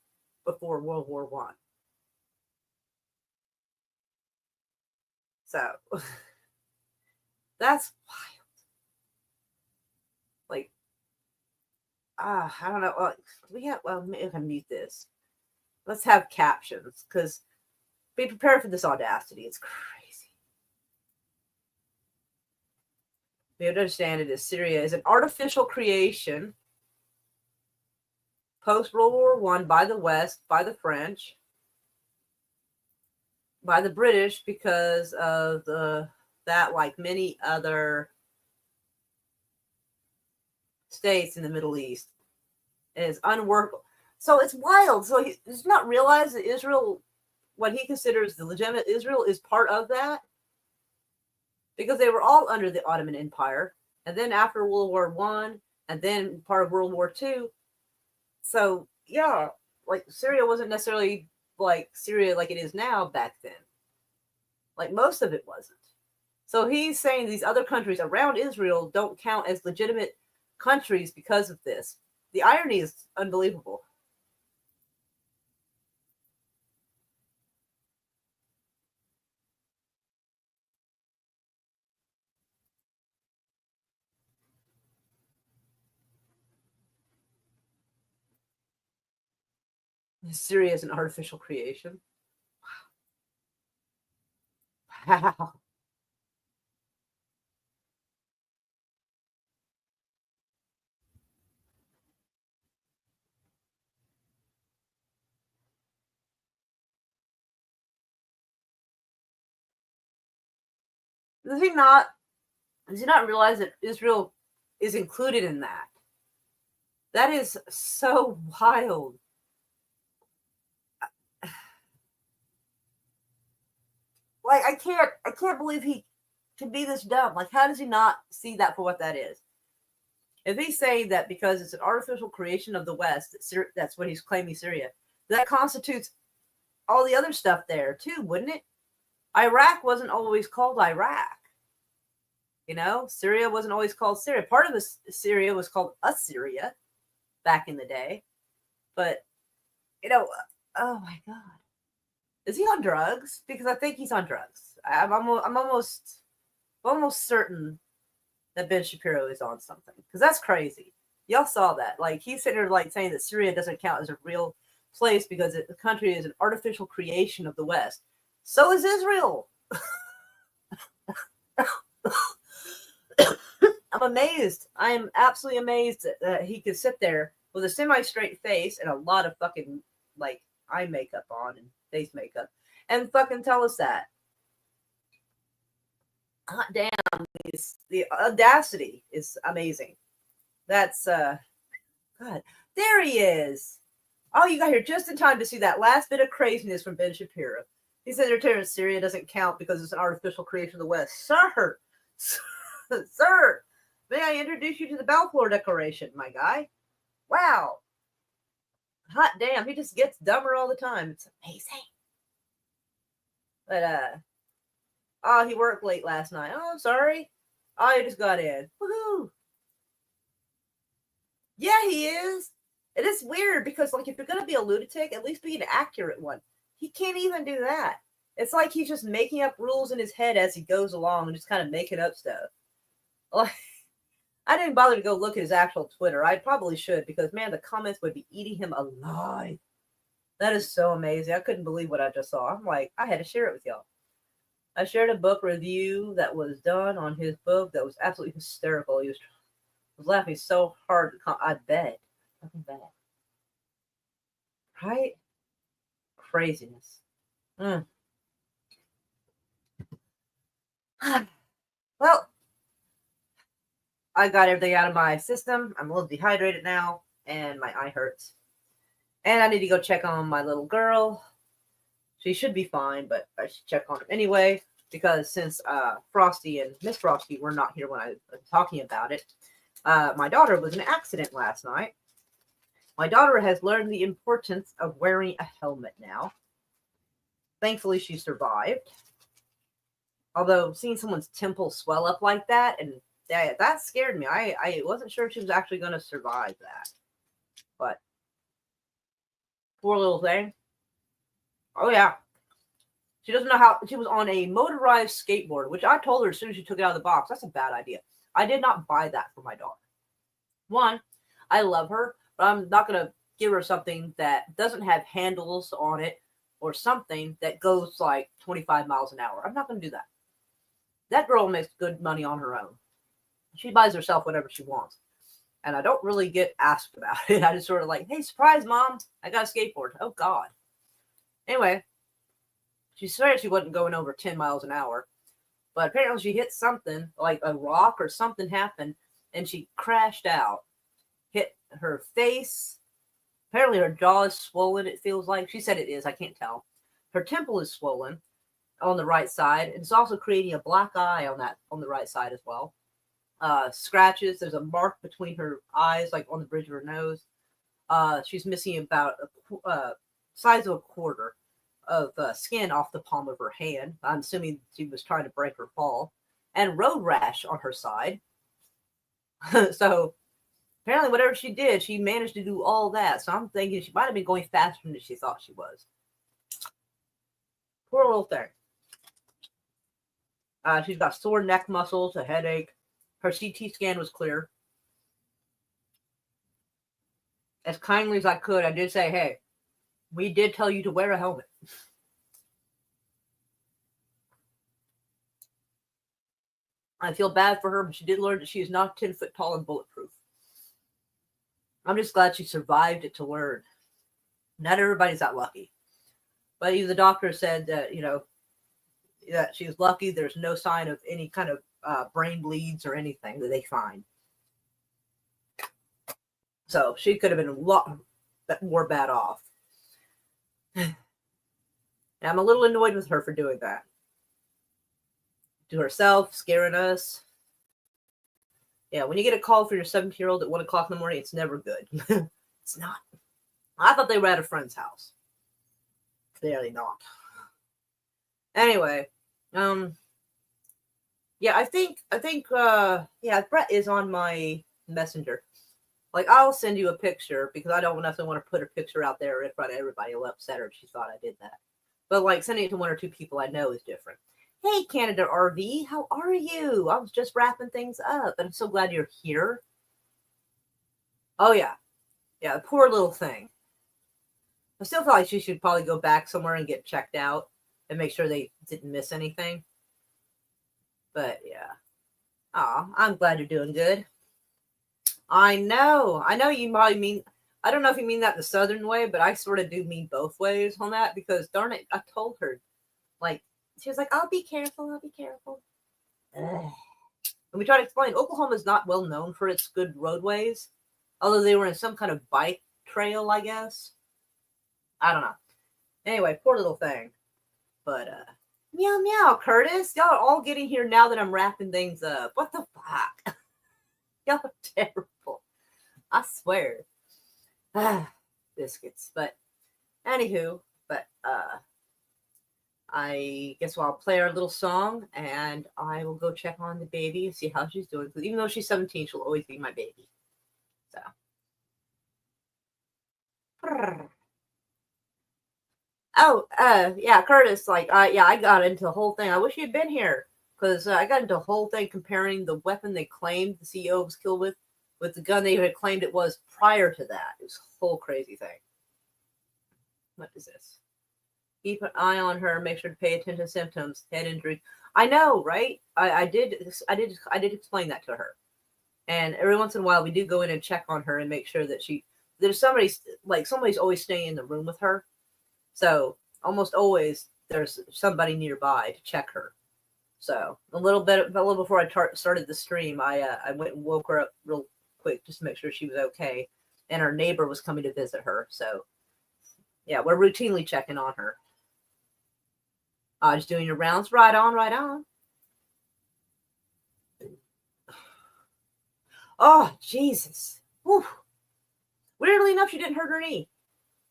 before World War I. So that's wild. Like, I don't know. Maybe I can mute this. Let's have captions, because be prepared for this audacity. It's crazy. We have to understand it as Syria is an artificial creation post World War I by the West, by the French, by the British, because of that, like many other states in the Middle East, is unworkable. So it's wild. So he does not realize that Israel, what he considers the legitimate Israel, is part of that, because they were all under the Ottoman Empire, and then after World War I, and then part of World War II. So yeah, like Syria wasn't necessarily like Syria like it is now back then. Like most of it wasn't. So he's saying these other countries around Israel don't count as legitimate countries because of this. The irony is unbelievable. Syria is an artificial creation. Wow. Does he not realize that Israel is included in that? That is so wild. Like, I can't believe he can be this dumb. Like, how does he not see that for what that is? If he's saying that because it's an artificial creation of the West, that's what he's claiming Syria, that constitutes all the other stuff there too, wouldn't it? Iraq wasn't always called Iraq. You know, Syria wasn't always called Syria. Part of Syria was called Assyria back in the day. But, you know, oh my God. Is he on drugs? Because I think he's on drugs. I'm almost certain that Ben Shapiro is on something. Because that's crazy. Y'all saw that. Like, he's sitting there like saying that Syria doesn't count as a real place because the country is an artificial creation of the West. So is Israel. I'm amazed. I am absolutely amazed that he could sit there with a semi-straight face and a lot of fucking like eye makeup on and face makeup and fucking tell us that. Hot damn, the audacity is amazing. That's God. There he is. Oh, you got here just in time to see that last bit of craziness from Ben Shapiro. He said they're Syria doesn't count because it's an artificial creation of the West. Sir, sir, may I introduce you to the Balfour Declaration, my guy? Wow. Hot damn, he just gets dumber all the time. It's amazing. But, oh, he worked late last night. Oh, I'm sorry. Oh, he just got in. Woohoo. Yeah, he is. It is weird because, like, if you're going to be a lunatic, at least be an accurate one. He can't even do that. It's like he's just making up rules in his head as he goes along and just kind of making up stuff. Like, I didn't bother to go look at his actual Twitter. I probably should because, man, the comments would be eating him alive. That is so amazing. I couldn't believe what I just saw. I'm like, I had to share it with y'all. I shared a book review that was done on his book that was absolutely hysterical. He was laughing so hard. I bet. Fucking bad. Right? Craziness. Well, I got everything out of my system. I'm a little dehydrated now, and my eye hurts. And I need to go check on my little girl. She should be fine, but I should check on her anyway, because since Frosty and Miss Frosty were not here when I was talking about it, my daughter was in an accident last night. My daughter has learned the importance of wearing a helmet now. Thankfully, she survived. Although seeing someone's temple swell up like that, and that scared me. I wasn't sure if she was actually going to survive that. But poor little thing. Oh, yeah. She doesn't know how. She was on a motorized skateboard, which I told her as soon as she took it out of the box. That's a bad idea. I did not buy that for my daughter. One, I love her, but I'm not going to give her something that doesn't have handles on it or something that goes like 25 miles an hour. I'm not going to do that. That girl makes good money on her own. She buys herself whatever she wants. And I don't really get asked about it. I just sort of like, hey, surprise, Mom. I got a skateboard. Oh, God. Anyway, she swears she wasn't going over 10 miles an hour. But apparently she hit something, like a rock or something happened, and she crashed out. Hit her face. Apparently her jaw is swollen, it feels like. She said it is. I can't tell. Her temple is swollen on the right side. And it's also creating a black eye on the right side as well. Scratches. There's a mark between her eyes, like on the bridge of her nose. She's missing about a size of a quarter of skin off the palm of her hand. I'm assuming she was trying to break her fall. And road rash on her side. So apparently whatever she did, she managed to do all that. So I'm thinking she might have been going faster than she thought she was. Poor little thing. She's got sore neck muscles, a headache. Her CT scan was clear. As kindly as I could, I did say, hey, we did tell you to wear a helmet. I feel bad for her, but she did learn that she is not 10 foot tall and bulletproof. I'm just glad she survived it to learn. Not everybody's that lucky. But even the doctor said that, that she was lucky. There's no sign of any kind of brain bleeds or anything that they find. So she could have been a lot more bad off. And I'm a little annoyed with her for doing that. To herself, scaring us. Yeah, when you get a call for your 17-year-old at 1 o'clock in the morning, it's never good. It's not. I thought they were at a friend's house. Clearly not. Anyway, yeah, I think, yeah, Brett is on my messenger. Like, I'll send you a picture because I don't necessarily want to put a picture out there in front of everybody. It'll upset her if she thought I did that. But, like, sending it to 1 or 2 people I know is different. Hey, Canada RV, how are you? I was just wrapping things up, and I'm so glad you're here. Oh, yeah. Yeah, the poor little thing. I still feel like she should probably go back somewhere and get checked out and make sure they didn't miss anything. But, yeah. Aw, I'm glad you're doing good. I know you probably mean, I don't know if you mean that the Southern way, but I sort of do mean both ways on that because, darn it, I told her, like, she was like, I'll be careful. Ugh. And we try to explain, Oklahoma is not well known for its good roadways, although they were in some kind of bike trail, I guess. I don't know. Anyway, poor little thing. But, meow, meow, Curtis. Y'all are all getting here now that I'm wrapping things up. What the fuck? Y'all are terrible. I swear. Biscuits. But, anywho, I guess I'll play our little song and I will go check on the baby and see how she's doing. Because even though she's 17, she'll always be my baby. So. Oh, yeah, Curtis, like, yeah, I got into the whole thing. I wish you had been here because I got into the whole thing comparing the weapon they claimed the CEO was killed with the gun they had claimed it was prior to that. It was a whole crazy thing. What is this? Keep an eye on her. Make sure to pay attention to symptoms, head injury. I know, right? I did explain that to her. And every once in a while, we do go in and check on her and make sure that there's somebody's always staying in the room with her. So almost always there's somebody nearby to check her. So a little before I started the stream, I went and woke her up real quick just to make sure she was okay. And her neighbor was coming to visit her. So yeah, we're routinely checking on her. Just doing your rounds. Right on. Oh, Jesus. Whew. Weirdly enough, she didn't hurt her knee.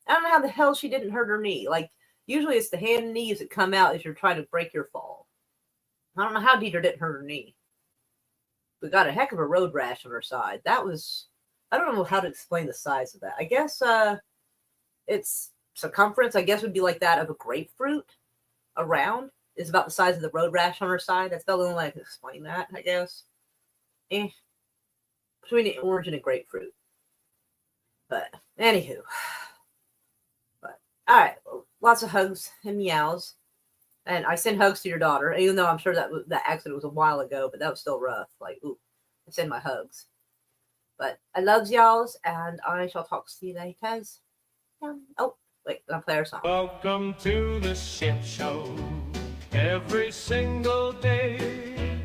I don't know how the hell she didn't hurt her knee. Like, usually it's the hand and knees that come out as you're trying to break your fall. I don't know how Dieter didn't hurt her knee. We got a heck of a road rash on her side. That was, I don't know how to explain the size of that. I guess its circumference, I guess, would be like that of a grapefruit. Around is about the size of the road rash on her side. That's about the only way I can explain that, I guess. Between the orange and a grapefruit. But, anywho. But, alright. Well, lots of hugs and meows. And I send hugs to your daughter, even though I'm sure that accident was a while ago, but that was still rough. Like, ooh, I send my hugs. But I love y'alls, and I shall talk to you later. Oh. Wait, I'll play our song. Welcome to the shit show. Every single day,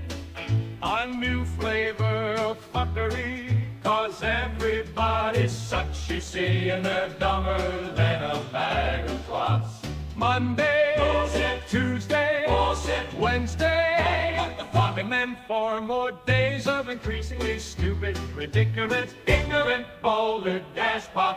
a new flavor of fuckery. Cause everybody's such, you see, and they're dumber than a bag of clots. Monday, bullshit. Tuesday, bullshit. Wednesday, what the fuck? And then 4 more days of increasingly stupid, ridiculous, ignorant, boulder, dash pop.